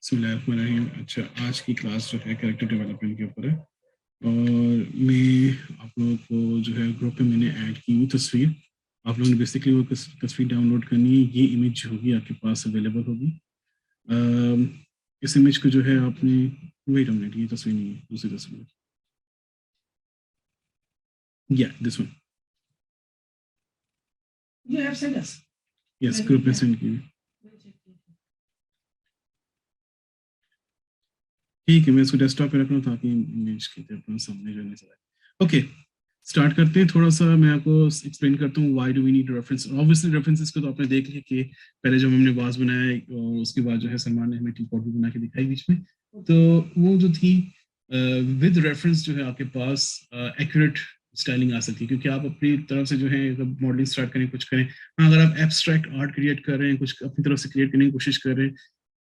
बिस्मिल्लाहिर्रहमानिर्रहीम। अच्छा, आज की क्लास जो है कैरेक्टर डेवलपमेंट के ऊपर है और मैं आप लोगों को जो है ग्रुप में मैंने ऐड की हुई तस्वीर, आप लोगों ने बेसिकली वो तस्वीर डाउनलोड करनी है। ये इमेज होगी आपके पास अवेलेबल होगी। अम, इस इमेज को जो है आपने, वेट अ मिनट, ये तस्वीर नहीं है, दूसरी तस्वीर, या दिस वन। यस, ग्रुप में सेंड की। ठीक है, मैं इसको डेस्कटॉप पे रख रहा हूँ ताकि इमेज की अपने सामने जो नजर आए। ओके, स्टार्ट करते हैं। थोड़ा सा मैं आपको एक्सप्लेन करता हूँ why do we need reference. Obviously references को तो आपने देख लिया कि पहले जब हमने वाज बनाया है और उसके बाद जो है सलमान ने हमें टी पॉट भी बना के दिखाई बीच में। तो वो जो थी विद रेफरेंस जो है आपके पास एक्यूरेट स्टाइलिंग आ सकती है, क्योंकि आप अपनी तरफ से जो है मॉडलिंग स्टार्ट करें, कुछ करें। हाँ, अगर आप एब्स्ट्रैक्ट आर्ट क्रिएट कर रहे हैं, कुछ अपनी तरफ से क्रिएट करने की कोशिश कर रहे हैं,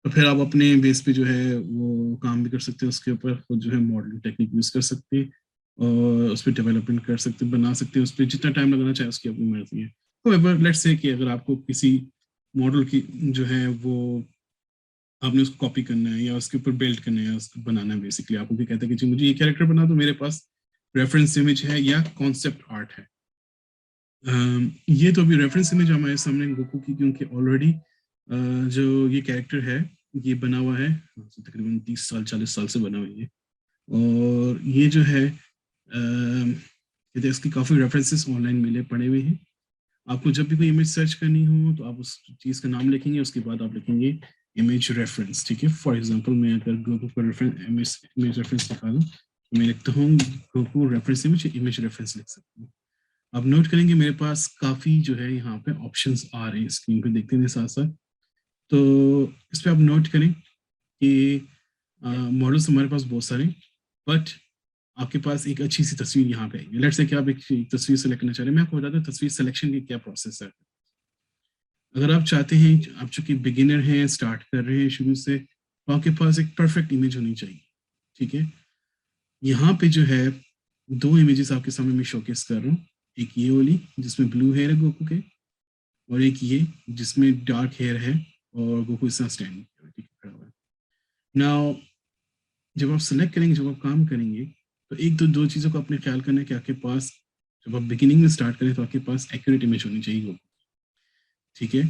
तो फिर आप अपने बेस पे जो है वो काम भी कर सकते हैं, उसके ऊपर खुद जो है मॉडलिंग टेक्निक यूज कर सकते हैं और उस पर डेवलपमेंट कर सकते हैं, बना सकते हैं। उस पर जितना टाइम लगाना चाहे उसकी अपनी मर्जी है। तो लेट्स से कि अगर आपको किसी मॉडल की जो है वो आपने उसको कॉपी करना है या उसके ऊपर बिल्ड करना है, उसको बनाना है, बेसिकली आपको भी कहता है कि जी मुझे ये कैरेक्टर बना दो, मेरे पास रेफरेंस इमेज है या कॉन्सेप्ट आर्ट है। ये तो अभी रेफरेंस इमेज हमारे सामने गोकू की, क्योंकि ऑलरेडी जो ये कैरेक्टर है ये बना हुआ है तकरीबन 30 साल 40 साल से बना हुआ है ये। और ये जो है इसकी काफ़ी रेफरेंसेस ऑनलाइन मिले पड़े हुए हैं। आपको जब भी कोई इमेज सर्च करनी हो तो आप उस चीज़ का नाम लिखेंगे, उसके बाद आप लिखेंगे इमेज रेफरेंस। ठीक है, फॉर एग्जांपल मैं अगर गोकू का रेफरेंस इमेज रेफरेंस निकालूं तो मैं लिखता हूँ गोकू रेफरेंस इमेज रेफरेंस लिख सकता हूँ। आप नोट करेंगे मेरे पास काफ़ी जो है यहाँ पे ऑप्शंस आ रहे हैं स्क्रीन पे देखते हैं साथ साथ। तो इस पे आप नोट करें कि मॉडल्स हमारे पास बहुत सारे, बट आपके पास एक अच्छी सी तस्वीर यहाँ पे आएगी। लेट्स से कि आप एक तस्वीर सेलेक्ट करना चाह रहे हैं। मैं आपको बताता हूँ तस्वीर सिलेक्शन की क्या प्रोसेस है। अगर आप चाहते हैं, आप चूंकि बिगिनर हैं, स्टार्ट कर रहे हैं शुरू से, तो आपके पास एक परफेक्ट इमेज होनी चाहिए। ठीक है, यहाँ पे जो है दो इमेजेस आपके सामने मैं शोकेस कर रहा हूँ। एक ये वाली जिसमें ब्लू हेयर है गोकू के, और एक ये जिसमें डार्क हेयर है और गोकू इस तरह स्टैंड खड़ा हुआ है। नाउ जब आप सेलेक्ट करेंगे, जब आप काम करेंगे, तो एक तो दो चीज़ों को अपने ख्याल करना है कि आपके पास जब आप बिगिनिंग में स्टार्ट करें तो आपके पास एक्यूरेट इमेज होनी चाहिए गोकू। ठीक है,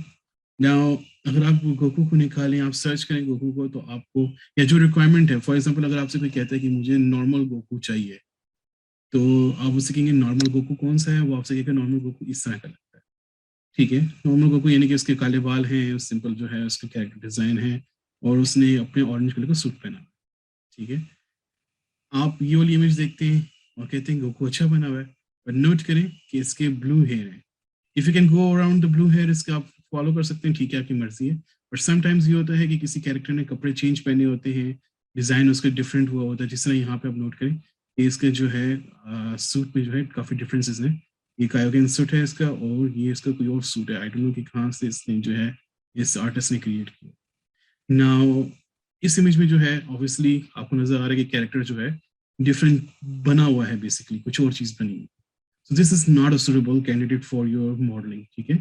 नाउ अगर आप गोकू को निकालें, आप सर्च करें गोकू को, तो आपको या जो रिक्वायरमेंट है, फॉर एग्जांपल अगर आपसे कोई कहता है कि मुझे नॉर्मल गोकू चाहिए, तो आप उससे कहेंगे नॉर्मल गोकू कौन सा है, वो आपसे कहेगा नॉर्मल गोकू इस तरह का लगता है। ठीक है, नॉर्मल गोकू यानी कि उसके काले बाल हैं, सिंपल जो है उसका कैरेक्टर डिजाइन है और उसने अपने ऑरेंज कलर का सूट पहना है। ठीक है, आप ये वाली इमेज देखते हैं और कहते हैं गोकू अच्छा बना हुआ है, पर नोट करें कि इसके ब्लू हेयर है। If you can go around the blue hair, इसका आप फॉलो कर सकते हैं, ठीक है, आपकी मर्जी है। बट समटाइम्स ये होता है कि किसी कैरेक्टर ने कपड़े चेंज पहने होते हैं, डिजाइन उसका डिफरेंट हुआ होता है। जिस तरह यहाँ पे आप नोट करें कि इसके जो है सूट में जो है काफी डिफरेंसेस हैं। ये कायोगेन सूट है इसका और ये इसका कोई और सूट है। आई डोंट नो कि कहाँ से इसने जो है इस आर्टिस्ट ने क्रिएट किया। नाउ इस इमेज में जो है ऑब्वियसली आपको नजर आ रहा है कि कैरेक्टर जो है डिफरेंट बना हुआ है, बेसिकली कुछ और चीज बनी है। So this is not a suitable candidate for your modeling. ठीक है,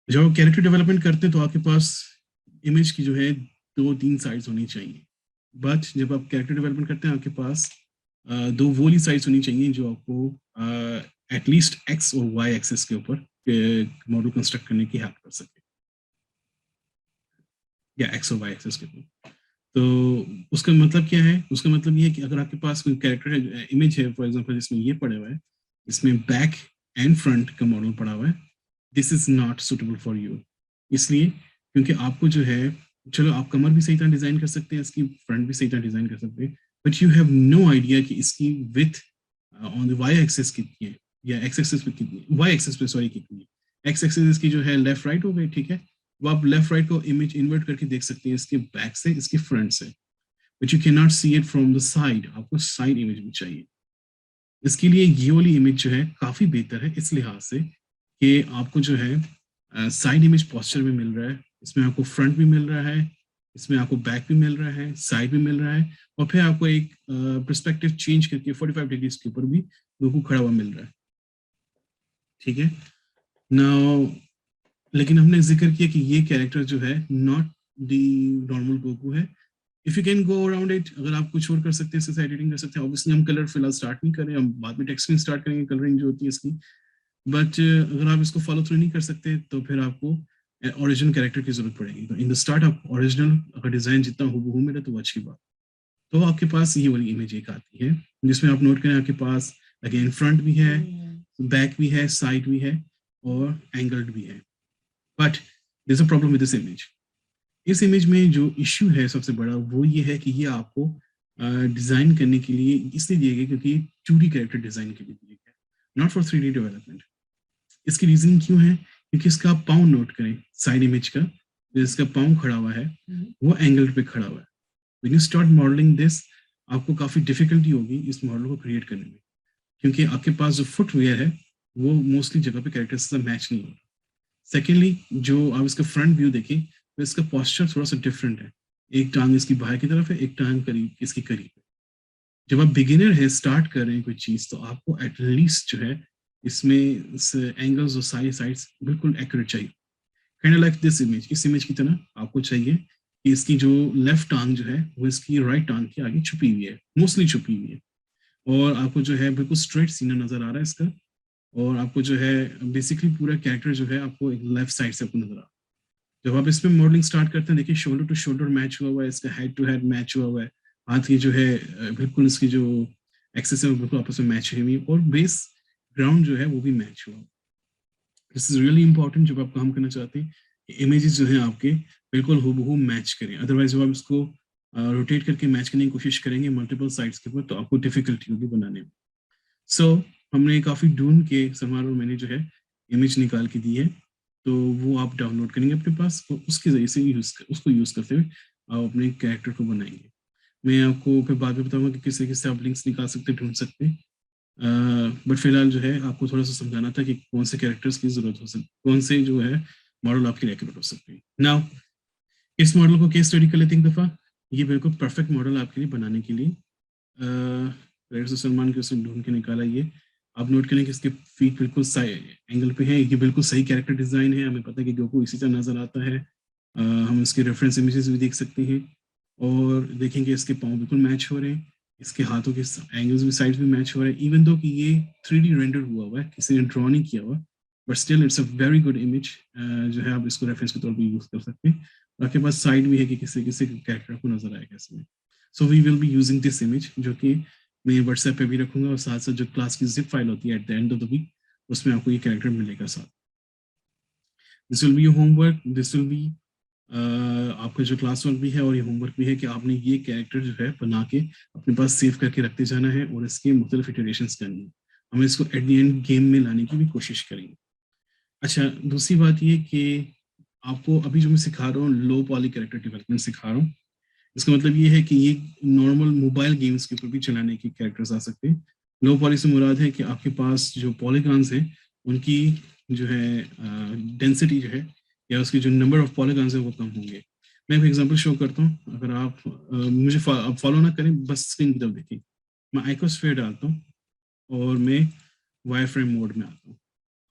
जब आप कैरेक्टर डेवलपमेंट करते हैं तो आपके पास इमेज की जो है दो तीन साइड्स होनी चाहिए, बट जब आप कैरेक्टर डेवलपमेंट करते हैं आपके पास दो वो वाली साइड्स होनी चाहिए जो आपको एटलीस्ट एक्स और वाई एक्सेस के ऊपर मॉडल कंस्ट्रक्ट करने की हेल्प कर सके, या एक्स और वाई एक्सेस के ऊपर। तो उसका मतलब क्या है? उसका मतलब ये है कि अगर आपके पास कोई कैरेक्टर है, इमेज है फॉर एग्जांपल जिसमें ये पड़ा हुआ है, इसमें बैक एंड फ्रंट का मॉडल पड़ा हुआ है, this is not suitable for you. इसलिए क्योंकि आपको जो है, चलो आप कमर भी सही तरह डिजाइन कर सकते हैं, इसकी फ्रंट भी सही तरह डिजाइन कर सकते हैं, but you have no idea कि इसकी width on the Y axis कितनी है या एक्स एक्सेस पे कितनी है, वाई एक्सेस पे सॉरी कितनी है। एक्स एक्सेस इसकी जो है लेफ्ट राइट हो गई, ठीक है, वो आप लेफ्ट राइट को इमेज इन्वर्ट करके देख सकते हैं, इसके बैक से इसके फ्रंट से, but you can not see it from the side. आपको साइड इमेज भी चाहिए। इसके लिए ये वाली इमेज जो है काफी बेहतर है इस लिहाज से कि आपको जो है साइड इमेज पोस्चर में मिल रहा है, इसमें आपको फ्रंट भी मिल रहा है, इसमें आपको बैक भी मिल रहा है, साइड भी मिल रहा है, और फिर आपको एक पर्सपेक्टिव चेंज करके 45 डिग्रीज के ऊपर भी लोगों को खड़ा हुआ मिल रहा है। ठीक है, नाउ लेकिन हमने जिक्र किया कि ये कैरेक्टर जो है नॉट दी नॉर्मल गोकू है। If you can go around it, अगर आप कुछ और कर सकते हैं, इससे एडिटिंग कर सकते हैं। ऑब्वियसली हम कलर फिलहाल स्टार्ट नहीं करें, हम बाद में टेक्सटिंग स्टार्ट करेंगे, कलरिंग जो होती है इसकी। बट अगर आप इसको फॉलो थ्रू नहीं कर सकते तो फिर आपको ओरिजिनल कैरेक्टर की जरूरत पड़ेगी। तो इन द स्टार्ट आप ओरिजिनल अगर डिजाइन जितना हूबहू मिले तो वो अच्छी बात। तो आपके पास ये वाली इमेज एक आती है जिसमें आप नोट करें आपके पास अगेन फ्रंट भी है, बैक भी है, साइड भी है और एंगल्ड भी है। But there is a problem with this image. इस इमेज में जो इश्यू है सबसे बड़ा वो ये है कि ये आपको डिजाइन करने के लिए इसलिए दिए गए क्योंकि 2D कैरेक्टर डिजाइन के लिए दिए गए, नॉट फॉर 3D डेवलपमेंट। इसकी रीजन क्यों है? क्योंकि इसका पाँव नोट करें, साइड इमेज का जो इसका पाँव खड़ा हुआ है वो एंगल पे खड़ा हुआ है। When you start modelling this, आपको काफी डिफिकल्टी होगी इस मॉडल को क्रिएट करने में, क्योंकि आपके पास जो फुटवेयर है वो मोस्टली जगह पे कैरेक्टर से मैच नहीं होगा। सेकेंडली, जो आप इसका फ्रंट व्यू देखें तो इसका पोस्चर थोड़ा सा डिफरेंट है। एक टांग इसकी बाहर की तरफ है, एक टांग करीब इसकी करीब है। जब आप बिगिनर है, स्टार्ट कर रहे हैं कोई चीज, तो आपको एटलीस्ट जो है इसमें एंगल्स और सारी साइड्स बिल्कुल एक्यूरेट चाहिए। Kind of like this image, इस इमेज की तरह आपको चाहिए कि इसकी जो लेफ्ट टांग जो है वो इसकी राइट टांग के आगे छुपी हुई है, मोस्टली छुपी हुई है। और आपको जो है बिल्कुल स्ट्रेट सीना नजर आ रहा है इसका। और आपको जो है बेसिकली पूरा कैरेक्टर जो है आपको एक लेफ्ट साइड से आपको नजर आ रहा है। जब आप इसमें मॉडलिंग स्टार्ट करते हैं, देखिए शोल्डर टू शोल्डर मैच हुआ हुआ है, इसका हेड टू हेड मैच हुआ हुआ है, हाथ की जो है बिल्कुल इसकी जो एक्सेस है वो बिल्कुल आपस में मैच हुई है, और बेस ग्राउंड जो है वो भी मैच हुआ। दिस इज रियली इंपॉर्टेंट जब आप काम करना चाहते हैं कि इमेजेस जो है आपके बिल्कुल हूबहू मैच करें। अदरवाइज जब आप इसको रोटेट करके मैच करने की कोशिश करेंगे मल्टीपल साइड्स के ऊपर, तो आपको डिफिकल्टी होगी बनाने में। सो हमने काफी ढूंढ के समारोह मैंने जो है इमेज निकाल के दी है, तो वो आप डाउनलोड करेंगे अपने पास, तो उसके जरिए से उसको यूज करते हुए आप अपने कैरेक्टर को बनाएंगे। मैं आपको फिर बाद में बताऊंगा कि किससे किससे आप लिंक्स निकाल सकते ढूंढ सकते हैं। बट फिलहाल जो है आपको थोड़ा सा समझाना था कि कौन से कैरेक्टर्स की जरूरत हो सकती, कौन से जो है मॉडल आपके लिए एक्यूरेट हो सकते हैं। नाउ इस मॉडल को केस स्टडी कर लेते हैं एक दफा। ये बिल्कुल परफेक्ट मॉडल आपके लिए बनाने के लिए सलमान के उसने ढूंढ के निकाला। ये आप नोट करें कि इसके फीट बिल्कुल सही एंगल पे है, ये बिल्कुल सही कैरेक्टर डिजाइन है। हमें पता है कि गोकू इसी तरह नजर आता है। हम इसके रेफरेंस इमेजेस भी देख सकते हैं और देखेंगे इसके पाँव बिल्कुल मैच हो रहे हैं, इसके हाथों के एंगल्स भी साइड्स भी मैच हो रहे हैं। इवन दो कि ये 3D रेंडर हुआ हुआ है, किसी ने ड्रॉ नहीं किया हुआ, but still it's a very good image जो है आप इसको रेफरेंस के तौर पर यूज कर सकते हैं। आपके पास साइड भी है कि किसी किसी कैरेक्टर को नजर आएगा इसमें। So we will be using this image, जो कि मैं व्हाट्सएप पे भी रखूंगा, और साथ साथ जो क्लास की जिप फाइल होती है at the end of the week, उसमें आपको ये कैरेक्टर मिलेगा साथ। This will be your homework, this will be आपका जो क्लास वर्क भी है और ये होमवर्क भी है कि आपने ये कैरेक्टर जो है बना के अपने पास सेव करके रखते जाना है और इसके मुख्तलिफ इटरेशंस करनी है। हम इसको एट द एंड गेम में लाने की भी कोशिश करेंगे। अच्छा, दूसरी बात ये कि आपको अभी जो मैं सिखा रहा हूँ लो पॉली कैरेक्टर डेवलपमेंट सिखा रहा हूँ। इसका मतलब ये है कि ये नॉर्मल मोबाइल गेम्स के ऊपर भी चलाने के कैरेक्टर्स आ सकते हैं। लो पॉली से मुराद है कि आपके पास जो पॉलीगॉन्स हैं उनकी जो है डेंसिटी जो है या उसकी जो नंबर ऑफ पॉलीगॉन्स है वो कम होंगे। मैं एक एग्जांपल शो करता हूँ, अगर आप मुझे फॉलो ना करें, बस स्क्रीन की तरफ देखिए। मैं आइकोस्फीयर डालता हूँ और मैं वायर फ्रेम मोड में आता हूँ।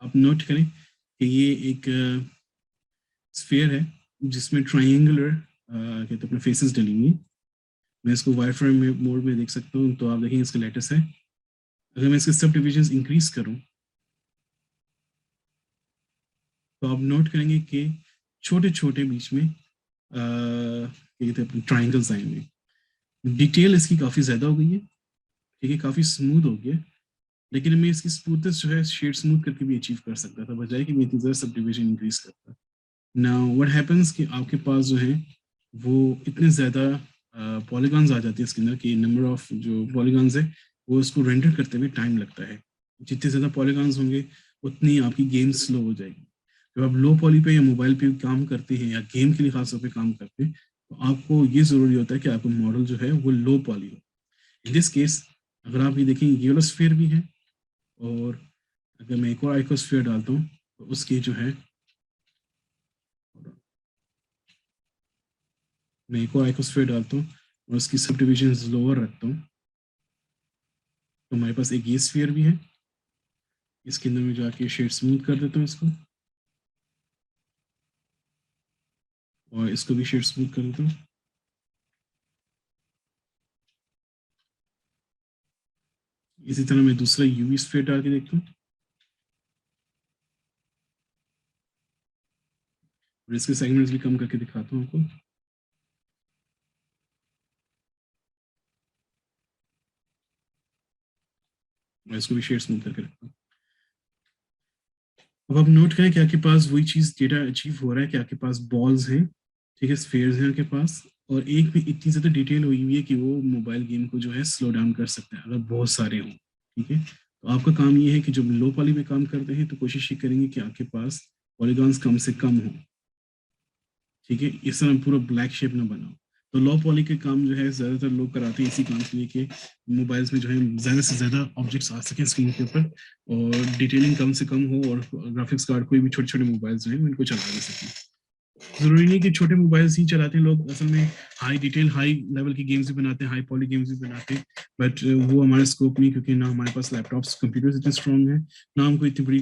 आप नोट करें कि ये एक स्फीयर है जिसमें ट्राइंगुलर कहते अपने फेसेस डली हुई। मैं इसको वायर फ्रेम मोड में देख सकता हूँ, तो आप देखेंगे इसका लेटेस्ट है। अगर मैं इसके सब डिविजन इंक्रीज करूँ तो आप नोट करेंगे कि छोटे छोटे बीच में कहते अपने ट्राइंगल्स आएंगे। डिटेल इसकी काफ़ी ज़्यादा हो गई है, ठीक है, काफ़ी स्मूथ हो गया। लेकिन मैं इसकी स्मूथनेस जो है शेड स्मूथ करके भी अचीव कर सकता था, बजाय कि मैं इतनी ज़्यादा सब डिविजन इंक्रीज करता। नाउ व्हाट हैपेंस कि आपके पास जो है वो इतने ज़्यादा पॉलीगॉन्स आ जाती है इसके अंदर कि नंबर ऑफ जो पॉलीगॉन्स है वो उसको रेंडर करते हुए टाइम लगता है। जितने ज़्यादा पॉलीगॉन्स होंगे उतनी आपकी गेम स्लो हो जाएगी। जब आप लो पॉली पे या मोबाइल पे काम करते हैं या गेम के लिए खासतौर पे काम करते हैं, तो आपको ये ज़रूरी होता है कि आपका मॉडल जो है वो लो पॉली हो। इन दिस केस अगर आप ये देखें, ये वाला स्फीयर भी है, और अगर मैं एक और आइकोस्फीयर डालता हूँ तो उसकी जो है मैं एक और आइकोस्फीयर डालता हूँ और उसकी सब डिविजन लोअर रखता हूँ, तो हमारे पास एक ये स्फीयर भी है। इसके अंदर में जाके शेड स्मूथ कर देता हूँ इसको, और इसको भी शेड स्मूथ कर देता हूँ। इसी तरह मैं दूसरा यूवी स्फीयर डाल के देखता हूँ और इसके सेगमेंट्स भी कम करके दिखाता हूँ आपको। और इसको भी शेड स्मूथ करके रखता हूँ। अब आप नोट करें कि आपके पास वही चीज डेटा अचीव हो रहा है कि आपके पास बॉल्स हैं, ठीक है, स्फीयर्स हैं आपके पास, और एक भी इतनी ज्यादा डिटेल हुई हुई है कि वो मोबाइल गेम को जो है स्लो डाउन कर सकते हैं अगर बहुत सारे हों, ठीक है। तो आपका काम ये है कि जब लो पॉली में काम करते हैं तो कोशिश ये करेंगे कि आपके पास पॉलीगॉन्स कम से कम हो, ठीक है, इस तरह पूरा ब्लैक शेप ना बनाओ। तो लो पॉली के काम जो है ज्यादातर लोग कराते हैं इसी काम के लिए कि मोबाइल्स में जो है ज्यादा से ज्यादा ऑब्जेक्ट्स आ सकें स्क्रीन के ऊपर और डिटेलिंग कम से कम हो और ग्राफिक्स कार्ड कोई भी छोटे छोटे मोबाइल्स जो है उनको चला दे सकें। जरूरी नहीं कि छोटे मोबाइल्स ही चलाते हैं लोग, असल में हाई डिटेल हाई लेवल की गेम्स भी बनाते हैं, हाई पॉली गेम्स भी बनाते हैं, बट वो हमारा स्कोप नहीं, क्योंकि ना हमारे पास लैपटॉप्स कंप्यूटर्स इतने स्ट्रॉन्ग है, ना हमको इतनी बड़ी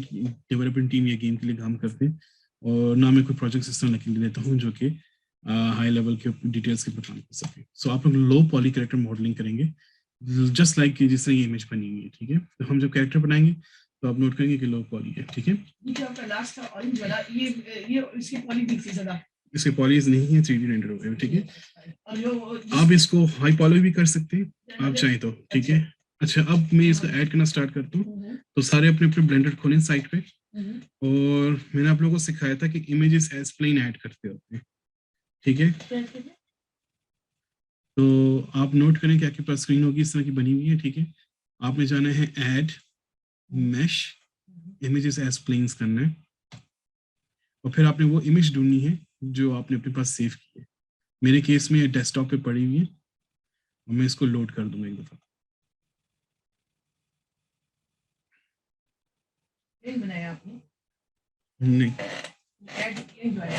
डेवलपमेंट टीम या गेम के लिए काम करते हैं, और ना मैं कोई प्रोजेक्ट सिस्टम लेके देता हूँ जो कि हाई लेवल के डिटेल्स के ऊपर काम कर सके। सो आप लोग लो पॉली कैरेक्टर मॉडलिंग करेंगे जस्ट लाइक जिस तरह ये इमेज बनी हुई है, ठीक है। तो हम जब कैरेक्टर बनाएंगे तो आप नोट करेंगे कि लो पॉली है, ठीक है। ये आपका लास्ट था ऑरेंज वाला, ये इसकी पॉली दिख थी ज्यादा, इसके पॉलीज नहीं है, 3D रेंडर हो गए, ठीक है। आप इसको हाई पॉली भी कर सकते हैं आप चाहें तो, ठीक है। अच्छा, अब मैं इसको ऐड करना स्टार्ट करता हूँ। तो सारे अपने अपने ब्लेंडर खोलें साइड पे, और मैंने आप लोगों को सिखाया था कि इमेजेस एज प्लेन ऐड करते होते हैं, ठीक है। तो आप नोट करें कि आपके पास स्क्रीन होगी इस तरह की बनी हुई है, ठीक है। आपने जाना है add mesh images as planes करना है, और फिर आपने वो इमेज ढूंढनी है जो आपने अपने पास सेव की है। मेरे केस में डेस्कटॉप पे पड़ी हुई है और मैं इसको लोड कर दूंगा एक दफा। बनाया आपने? नहीं, ऐड जो है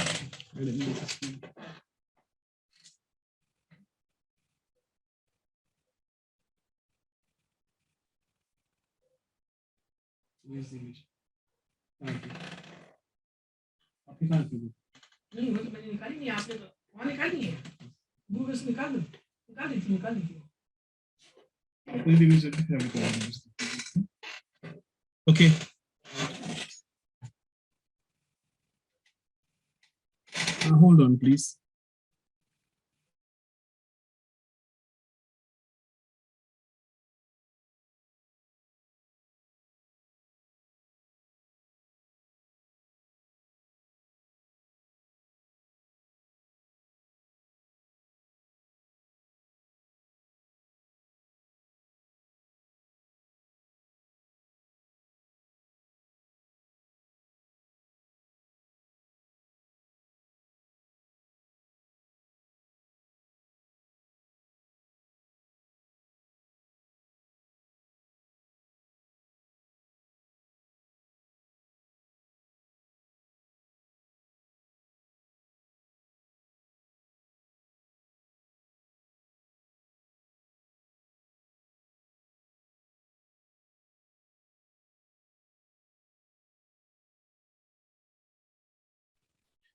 आपने कहाँ की? नहीं, वो तो मैंने निकाली नहीं, आपने तो वहाँ निकाली है, गूगल से निकाल दी थी। कोई भी इमेज रखी थी आपने? Okay, hold on please.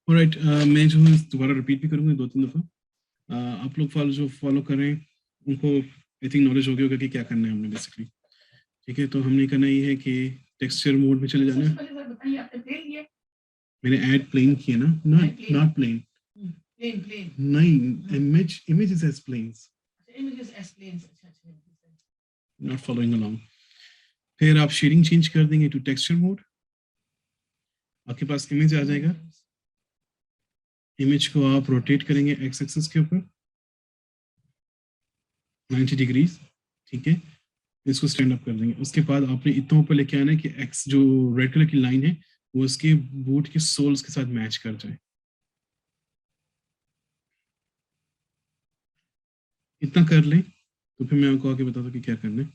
Alright, मैं जो है दोबारा रिपीट भी करूंगा 2-3 दफा। आप लोग जो फॉलो कर रहे हैं उनको आई थिंक नॉलेज हो गया होगा कि क्या करना है हमने बेसिकली, ठीक है। तो हमने करना ये है कि टेक्सचर मोड में चले जाना है। मैंने ऐड प्लेन किया ना, नॉट प्लेन, नहीं, images as planes, not following along. फिर आप शेडिंग चेंज कर देंगे टू टेक्सचर मोड, आपके पास इमेज आ जाएगा। इमेज को आप रोटेट करेंगे एक्स एक्सिस के ऊपर 90 डिग्रीज, ठीक है। इसको स्टैंड अप कर देंगे। उसके बाद आपने इतना ऊपर लेके आना है कि एक्स जो रेड कलर की लाइन है वो उसके बूट के सोल्स के साथ मैच कर जाए। इतना कर लें तो फिर मैं आपको आगे बताता हूँ कि क्या करना है।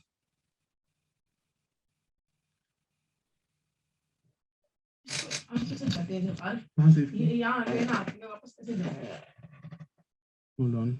कहाँ से? यहाँ वापस कैसे जाए? Hold on.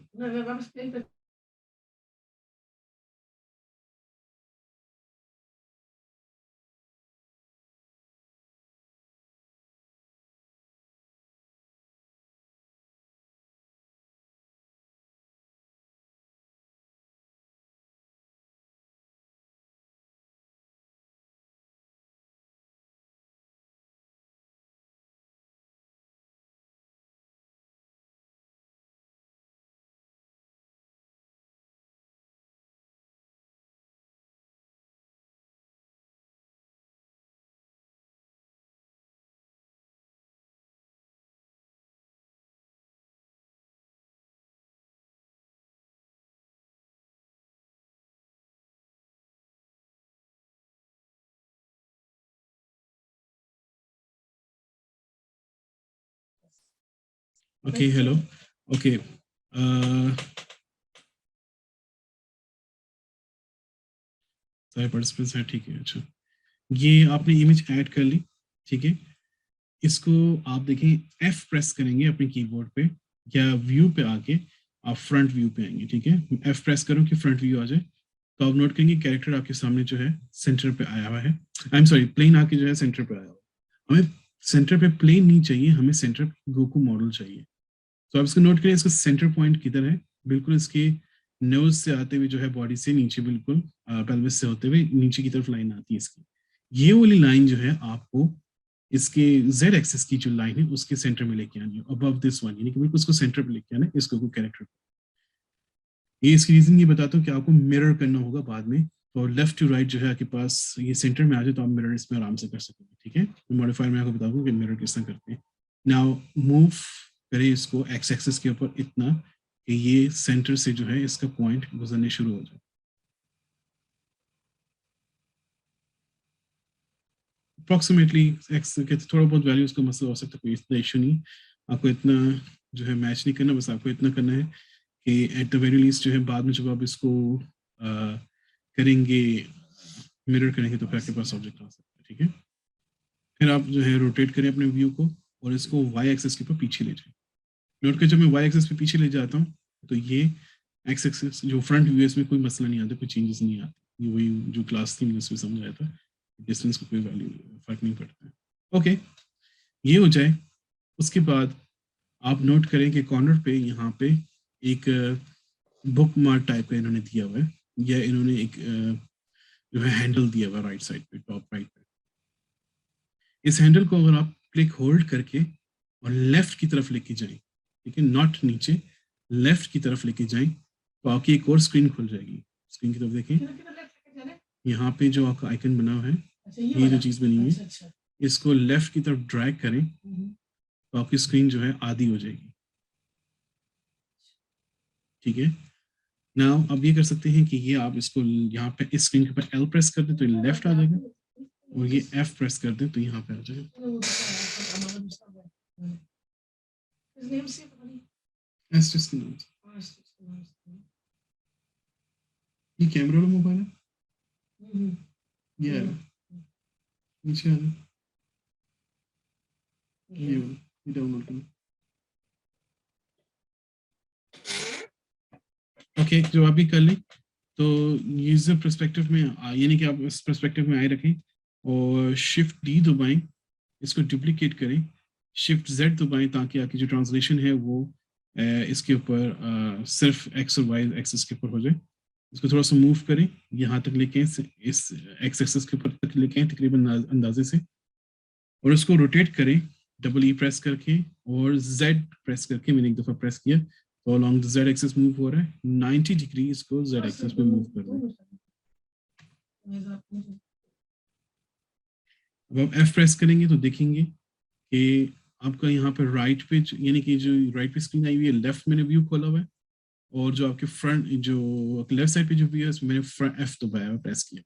Okay hello okay सारे पार्टिसिपेंट्स हैं ठीक है। अच्छा ये आपने इमेज ऐड कर ली ठीक है। इसको आप देखें एफ प्रेस करेंगे अपने कीबोर्ड पे या व्यू पे आके आप फ्रंट व्यू पे आएंगे ठीक है। एफ प्रेस करो कि फ्रंट व्यू आ जाए तो आप नोट करेंगे कैरेक्टर आपके सामने जो है सेंटर पे आया हुआ है। आई एम सॉरी प्लेन आके जो है सेंटर पे आया हुआ है। हमें सेंटर पे प्लेन नहीं चाहिए, हमें सेंटर पे गोकू मॉडल चाहिए। तो आप इसको नोट करिए इसका सेंटर पॉइंट किधर है। बिल्कुल इसके नोज से आते हुए जो है बॉडी से नीचे बिल्कुल पेल्विस से होते हुए नीचे की तरफ लाइन आती है इसकी। ये वाली लाइन जो है आपको इसके z एक्सिस की जो लाइन है उसके सेंटर में लेके आनी है अबव दिस वन, यानी कि बिल्कुल उसको सेंटर पे लेके आना है इसको कैरेक्टर। ये इसकी रीजन ये बताता हूँ कि आपको मिरर करना होगा बाद में। तो लेफ्ट टू राइट जो है आपके पास ये सेंटर में आ जाए तो आप मिरर इसमें आराम से कर सकोगे ठीक है। तो मॉडिफायर में आपको बताऊंगा कि मिरर किस तरह करते हैं। नाउ मूव करें इसको एक्स एक्सिस के ऊपर इतना कि ये सेंटर से जो है इसका पॉइंट गुजरने शुरू हो जाए। अप्रोक्सीमेटली एक्स के थोड़ा बहुत वैल्यूज का मसला हो सकता है, कोई इतना इशू नहीं। आपको इतना जो है मैच नहीं करना, बस आपको इतना करना है कि एट द वेरी लीस्ट जो है बाद में जब आप इसको करेंगे मिरर करेंगे तो फिर आपके पास ऑब्जेक्ट आ सकता है ठीक है। फिर आप जो है रोटेट करें अपने व्यू को और इसको वाई एक्सिस के ऊपर पीछे ले जाए। नोट कर जब मैं वाई एक्सिस पे पीछे ले जाता हूँ तो ये एक्स एक्सिस जो फ्रंट व्यू है इसमें कोई मसला नहीं आता, कोई चेंजेस नहीं आते। ये वही जो क्लास थी मैंने उसमें समझाया था, डिस्टेंस को कोई वैल्यू फर्क नहीं पड़ता है। ओके ये हो जाए उसके बाद आप नोट करें कि कॉर्नर पे यहाँ पे एक बुक मार्क टाइप का इन्होंने दिया हुआ है या इन्होंने एक जो है हैंडल दिया हुआ है राइट साइड पे टॉप राइट पे। इस हैंडल को अगर आप क्लिक होल्ड करके और लेफ्ट की तरफ लेके जाएं ठीक है, नॉट नीचे, लेफ्ट की तरफ लेके जाएं तो आपकी एक और स्क्रीन खुल जाएगी। स्क्रीन की तरफ देखें, यहाँ पे जो आपका आइकन बना हुआ है ये जो चीज बनी हुई है इसको लेफ्ट की तरफ ड्रैग करें तो आपकी स्क्रीन जो है आधी हो जाएगी ठीक है। नाउ अब ये कर सकते हैं कि ये आप इसको यहाँ पे इस स्क्रीन के ऊपर एल प्रेस कर दें तो ये लेफ्ट आ जाएगा और ये एफ प्रेस कर दें तो यहाँ पे आ जाएगा। एस्टेस के नाम से ये कैमरा वाला मोबाइल है ये नीचे आना ये डाउनलोड करना। ओके जो आप भी कर लें तो यूजर पर्सपेक्टिव में यानी कि आप इस पर्सपेक्टिव में आए रखें और शिफ्ट डी दबाएं, इसको डुप्लीकेट करें, शिफ्ट जेड दबाएं ताकि आपकी जो ट्रांसलेशन है वो इसके ऊपर सिर्फ एक्स और वाई एक्सिस के ऊपर हो जाए। इसको थोड़ा सा मूव करें यहाँ तक लेके इस एक्स एक्सिस के ऊपर तक लेके तकरीबन अंदाजे से और इसको रोटेट करें डबल ई प्रेस करके और जेड प्रेस करके। मैंने एक दफा प्रेस किया तो along the Z axis move हो रहा है 90 डिग्री इसको जेड एक्सिस पे मूव कर दें। अब आप एफ प्रेस करेंगे तो देखेंगे कि आपका यहाँ पे राइट पे यानी कि जो राइट पे स्क्रीन आई हुई है लेफ्ट मैंने व्यू खोला हुआ है और जो आपके फ्रंट जो लेफ्ट साइड पे जो व्यू है उसमें मैंने फ्रंट एफ दबाया हुआ प्रेस किया।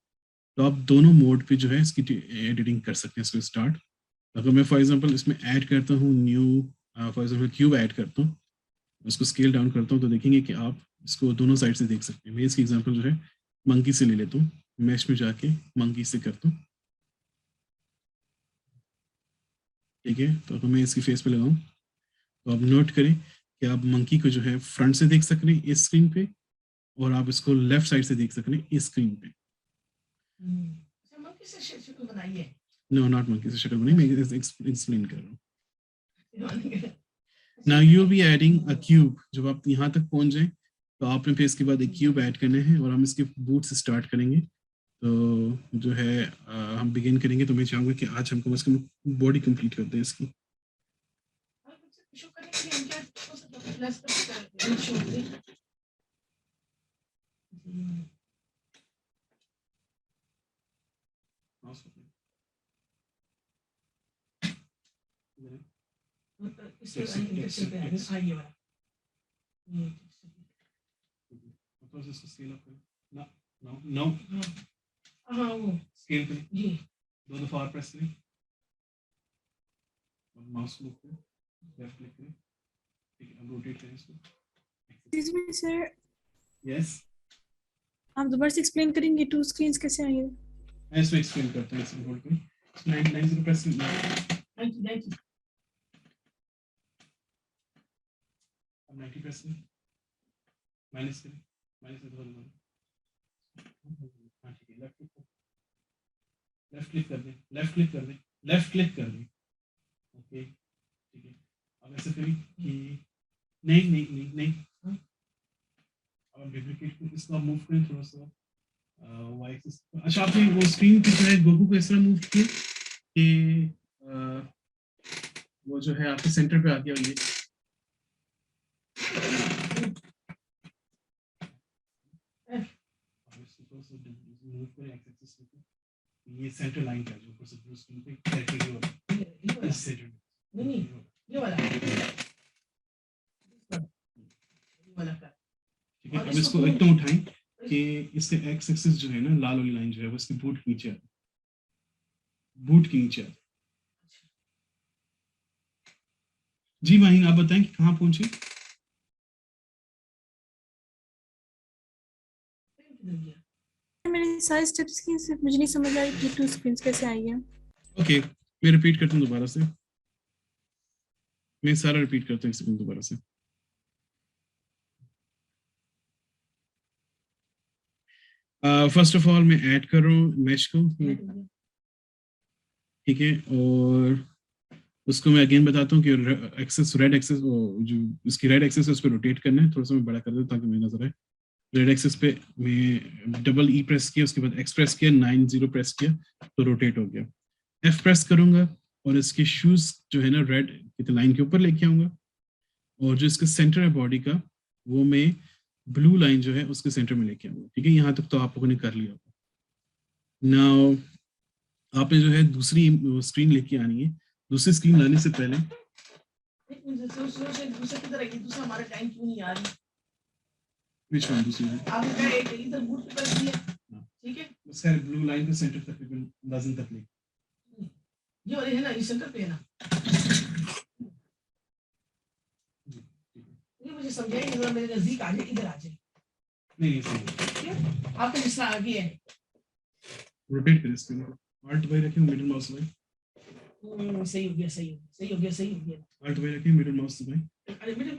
तो आप दोनों मोड पे जो है इसकी एडिटिंग कर सकते हैं। इसको स्टार्ट अगर मैं फॉर एग्जांपल इसमें ऐड करता हूँ new for example cube add करता हूँ उसको स्केल डाउन करता हूँ तो देखेंगे कि आप इसको दोनों साइड से देख सकते हैं। मैं इसकी एग्जांपल जो है मंकी से ले लेता हूँ, मैश में जाके मंकी से करता हूँ ठीक है। तो अगर मैं इसकी फेस पे लगाऊं तो आप नोट करें कि आप मंकी को जो है फ्रंट से देख सक रहे हैं इस स्क्रीन पे और आप इसको लेफ्ट साइड से देख सक रहे हैं इस स्क्रीन पे। नो नॉट मंकी से शक्ल बनाई, मैं एक्सप्लेन कर रहा हूँ। Now you be adding a cube. जब आप यहाँ तक पहुंच जाए तो आपने फिर इसके बाद एक क्यूब ऐड करने हैं और हम इसके बूट से स्टार्ट करेंगे। तो जो है हम बिगिन करेंगे तो मैं चाहूंगा कि आज हम कम से कम बॉडी कंप्लीट करते हैं इसकी। स्केल पे दो दफा और प्रेस करें और माउस मूव करें, लेफ्ट क्लिक करें रोटेट करें इसको। एक्सक्यूज मी सर, यस, आप दोबारा से एक्सप्लेन करेंगे टू स्क्रीन्स कैसे आएंगे? मैं इसमें एक्सप्लेन करता हूँ, इसमें होल्ड पे 90 प्रेस 90 प्रेस माइनस करें, माइनस में हाँ ठीक है, लेफ्ट क्लिक कर दें, लेफ्ट क्लिक कर दें, लेफ्ट क्लिक कर दें, ओके ठीक है। अब ऐसे करें कि नहीं नहीं नहीं नहीं, अब डुप्लीकेट इसको मूव करें थोड़ा सा वाई एक्सिस। अच्छा, आपने वो स्क्रीन की जो है गोकू को इस तरह मूव किया कि वो जो है आपके सेंटर पे आ गया, ये मूव करें एक्स एक्सिस पे, ये सेंटर लाइन का जो ऊपर से ब्लू स्क्रीन पे कैरेक्टर वाला इस सेंटर नहीं ये वाला ठीक है। अब इसको एकदम उठाएं कि इससे एक्स एक्सिस जो है ना, लाल वाली लाइन जो है वो इसकी बूट के नीचे आती, बूट के नीचे आती। जी माहिन, आप बताएं कि कहाँ पहुंचे? मेरे सारे स्टेप्स की सिर्फ मुझे नहीं समझ आ रही कि टू स्क्रीन्स कैसे आई है। ओके, मैं रिपीट करता हूँ दोबारा से, मैं सारा रिपीट करता हूँ एक सेकंड दोबारा से। फर्स्ट ऑफ ऑल मैं ऐड कर रहा हूँ मैच को, ठीक है, और उसको मैं अगेन बताता हूँ कि एक्सेस रेड एक्सेस जो इसकी रेड एक्सेस है उसको रोटेट करना है, थोड़ा सा मैं बड़ा कर देता हूँ ताकि मुझे नजर आए। रेड एक्सेस पे मैं डबल ई प्रेस किया, उसके बाद एक्स प्रेस किया, 90 प्रेस किया तो रोटेट हो गया। एफ प्रेस करूंगा और इसके शूज जो है ना रेड की लाइन के ऊपर लेके आऊंगा, और जो इसका सेंटर है बॉडी का वो मैं ब्लू लाइन जो है उसके सेंटर में लेके आऊंगा, ठीक है। यहाँ तक तो आप लोगों ने कर लिया होगा। नाउ आपने जो है दूसरी स्क्रीन लेके आनी है। दूसरी स्क्रीन लाने से पहले दूसरा हमारा टाइम क्यों नहीं आ रही? Which one? दूसरी आपने एक इधर बूट पे कर दिया, ठीक है, उसका ब्लू लाइन पे सेंटर तक अंदाजन तक ले, ये वाली है ना, इस सेंटर पे है ना, ये मुझे समझाइए जरा, मेरे नजदीक आ जाए, इधर आ जाए। नहीं सही है, आपका हिस्सा आगे है, रोटेट करें स्क्रीन को, ऑल्ट बाय रखें, मिडिल माउस बाय, सही हो गया, सही हो गया, सही हो गया। ऑल्ट बाय रखें, मिडिल माउस बाय, अरे मिडिल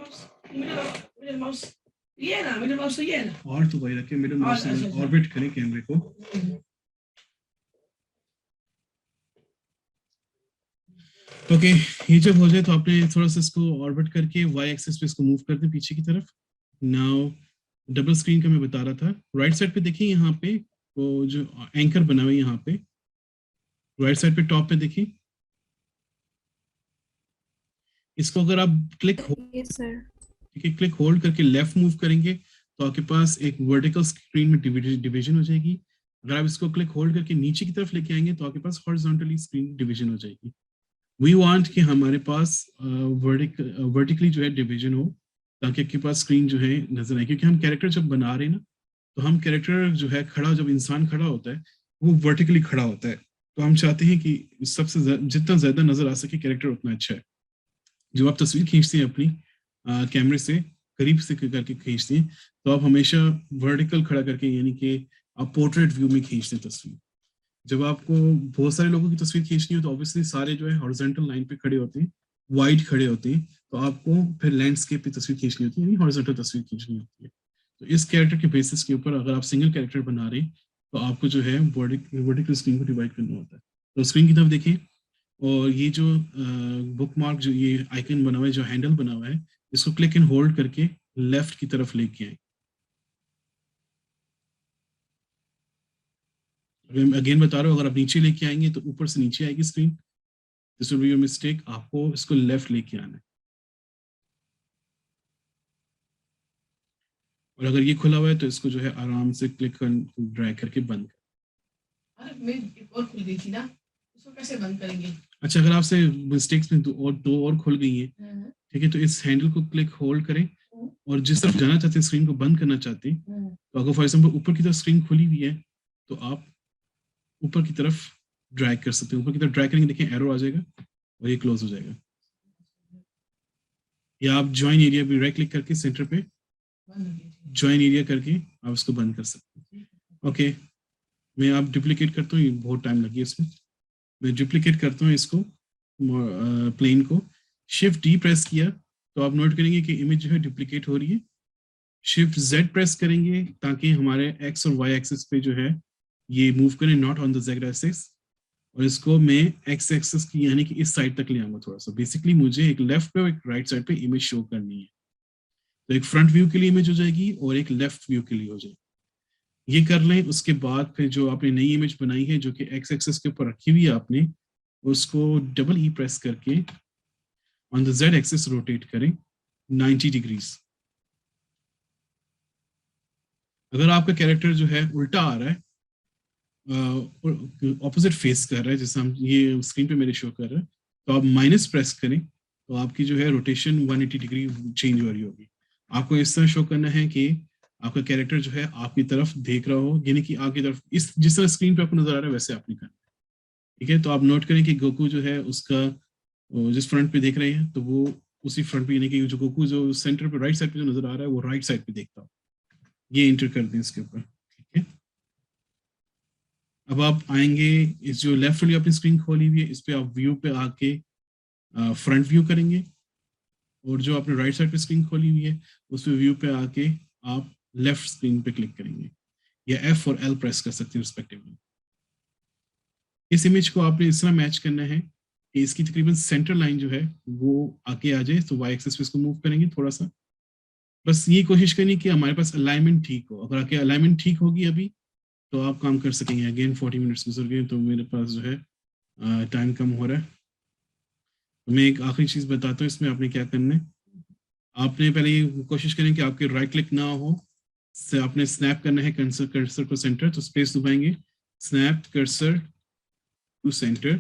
माउस ये है ना, मिडिल माउस तो ये है ना, ऑल्ट बाय रखें, मिडिल माउस से ऑर्बिट करें कैमरे को। ओके, ये जब हो जाए तो आपने थोड़ा सा इसको ऑर्बिट करके वाई एक्सिस पे इसको मूव कर दें पीछे की तरफ। नाउ डबल स्क्रीन का मैं बता रहा था, राइट साइड पे देखिए, यहाँ पे वो जो एंकर बना हुआ है यहाँ पे राइट साइड पे टॉप पे देखिए, इसको अगर आप क्लिक ठीक है, क्लिक होल्ड करके लेफ्ट मूव करेंगे तो आपके पास एक वर्टिकल स्क्रीन में डिवीजन हो जाएगी। अगर आप इसको क्लिक होल्ड करके नीचे की तरफ लेके आएंगे तो आपके पास हॉरिजॉन्टली स्क्रीन डिवीजन हो जाएगी। वी वांट कि हमारे पास वर्टिकली जो है डिवीजन हो ताकि आपके पास स्क्रीन जो है नजर आए, क्योंकि हम कैरेक्टर जब बना रहे हैं ना तो हम कैरेक्टर जो है खड़ा, जब इंसान खड़ा होता है वो वर्टिकली खड़ा होता है, तो हम चाहते हैं कि सबसे जितना ज्यादा नजर आ सके कैरेक्टर उतना अच्छा है। जब आप तस्वीर खींचते हैं अपनी कैमरे से करीब से करके खींचते हैं तो आप हमेशा वर्टिकल खड़ा करके, यानी कि आप पोर्ट्रेट व्यू में खींचते हैं तस्वीर। जब आपको बहुत सारे लोगों की तस्वीर खींचनी हो तो ऑब्वियसली सारे जो है हॉरिजॉन्टल लाइन पे खड़े होते हैं, वाइड खड़े होते हैं, तो आपको फिर लैंडस्केप पे तस्वीर खींचनी होती है, यानी हॉरिजॉन्टल तस्वीर खींचनी होती है। तो इस कैरेक्टर के बेसिस के ऊपर अगर आप सिंगल कैरेक्टर बना रहे तो आपको जो है वर्टिकल स्क्रीन को डिवाइड करना होता है। तो स्क्रीन की तरफ देखें, और ये जो बुक मार्क जो ये आइकन बना हुआ है, जो हैंडल बना हुआ है, इसको क्लिक एंड होल्ड करके लेफ्ट की तरफ लेके आए। अगेन बता रहा हूँ, अगर आप नीचे लेके आएंगे तो ऊपर से नीचे आएगी screen, this will be your mistake, आपको इसको लेफ्ट लेके आना है। और अगर ये खुला हुआ है तो इसको जो है आराम से क्लिक कर ड्रैग करके बंद कर। अरे मेरी एक और खुल गई थी ना, इसको कैसे बंद करेंगे? अच्छा, अगर आपसे मिस्टेक्स में दो और खुल गई हैं, ठीक है, तो इस हैंडल को क्लिक होल्ड करें और जिस तरफ जाना चाहते हैं, स्क्रीन को बंद करना चाहते हैं, तो अगर फॉर एग्जांपल ऊपर की तरफ स्क्रीन खुली हुई है तो आप ऊपर की तरफ ड्रैग कर सकते हैं। ऊपर की तरफ ड्रैग करेंगे, देखिए एरो आ जाएगा और ये क्लोज हो जाएगा। या आप ज्वाइन एरिया भी राइट क्लिक करके सेंटर पे ज्वाइन एरिया करके आप उसको बंद कर सकते हैं। ओके, मैं आप डुप्लीकेट करता हूँ, बहुत टाइम लगी इसमें। मैं डुप्लीकेट करता हूँ इसको, प्लेन को, शिफ्ट डी प्रेस किया तो आप नोट करेंगे कि इमेज जो है डुप्लीकेट हो रही है। शिफ्ट जेड प्रेस करेंगे ताकि हमारे एक्स और वाई एक्सिस पे जो है ये मूव करें, not on the Z axis. और इसको मैं एक्स एक्सिस की यानी कि इस साइड तक ले आऊंगा थोड़ा सा। बेसिकली मुझे एक लेफ्ट पे और एक राइट साइड पे इमेज शो करनी है। तो एक फ्रंट व्यू के लिए इमेज हो जाएगी और एक लेफ्ट व्यू के लिए हो जाएगी। ये कर लें, उसके बाद फिर जो आपने नई इमेज बनाई है जो कि एक्स एक्सिस के ऊपर रखी हुई है आपने, उसको डबल ई प्रेस करके on the Z axis rotate करें 90 डिग्रीज। अगर आपका कैरेक्टर जो है उल्टा आ रहा है, ऑपोजिट फेस कर रहा है, जैसे हम ये स्क्रीन पे मेरे शो कर रहा है, तो आप माइनस प्रेस करें तो आपकी जो है रोटेशन 180 डिग्री चेंज हो रही होगी। आपको इस तरह शो करना है कि आपका कैरेक्टर जो है आपकी तरफ देख रहा हो, यानी कि आपकी तरफ इस जिस तरह स्क्रीन पे आपको नजर आ रहा है वैसे आपने करना है। ठीक है, तो आप नोट करें कि गोकू जो है उसका जिस फ्रंट पे देख रहे हैं तो वो उसी फ्रंट पे, यानी कि जो गोकू जो सेंटर पे राइट साइड पे जो नजर आ रहा है वो राइट साइड पे देखता हो। ये एंटर कर दें इसके ऊपर। ठीक है, अब आप आएंगे, इस जो लेफ्ट वाली आपने स्क्रीन खोली हुई है इस पे आप व्यू पे आके फ्रंट व्यू करेंगे, और जो आपने राइट साइड पे स्क्रीन खोली हुई है उस पे व्यू पे आके आप लेफ्ट स्क्रीन पे क्लिक करेंगे, या F और L प्रेस कर सकते हैं रिस्पेक्टिवली। इस इमेज को आपने इस तरह मैच करना है कि इसकी तकरीबन सेंटर लाइन जो है वो आके आ जाए। तो वाई एक्सिस पे इसको मूव करेंगे थोड़ा सा, बस ये कोशिश करनी कि हमारे पास अलाइनमेंट ठीक हो। अगर आपकी अलाइनमेंट ठीक होगी अभी तो आप काम कर सकेंगे। अगेन 40 मिनट्स गुजर गए तो मेरे पास जो है टाइम कम हो रहा है। तो मैं एक आखिरी चीज बताता हूँ इसमें आपने क्या करना है। आपने पहले ये कोशिश करें कि आपके राइट क्लिक ना हो, से आपने स्नैप करना है कर्सर कर्सर को सेंटर, तो स्पेस दबाएंगे, स्नैप कर्सर टू सेंटर,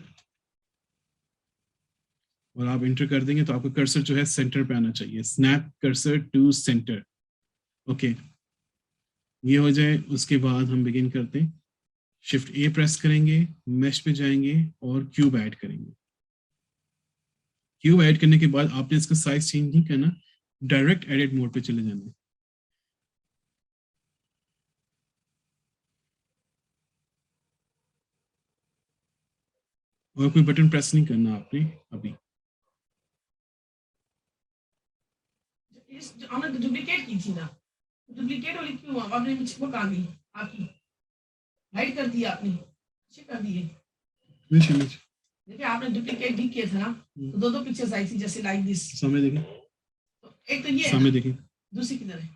और आप एंटर कर देंगे तो आपका कर्सर जो है सेंटर पे आना चाहिए। Snap cursor to center. Okay, ये हो जाए उसके बाद हम बिगिन करते हैं। शिफ्ट ए प्रेस करेंगे, मैश पे जाएंगे और क्यूब ऐड करेंगे। क्यूब ऐड करने के बाद आपने इसका साइज चेंज नहीं करना, डायरेक्ट एडिट मोड पे चले जाना है। और कोई बटन प्रेस नहीं करना आपने अभी। हमने तो डुप्लीकेट की थी ना, डुप्लीकेट वाली क्यों आपने मुझको कहा गई आपकी हाइड कर दिया आपने, चेक कर दिए। देखिए आपने डुप्लीकेट भी किया था ना, तो दो दो पिक्चर्स आई थी जैसे लाइक दिस। सामने देखें, तो एक तो ये सामने देखें, दूसरी किधर है?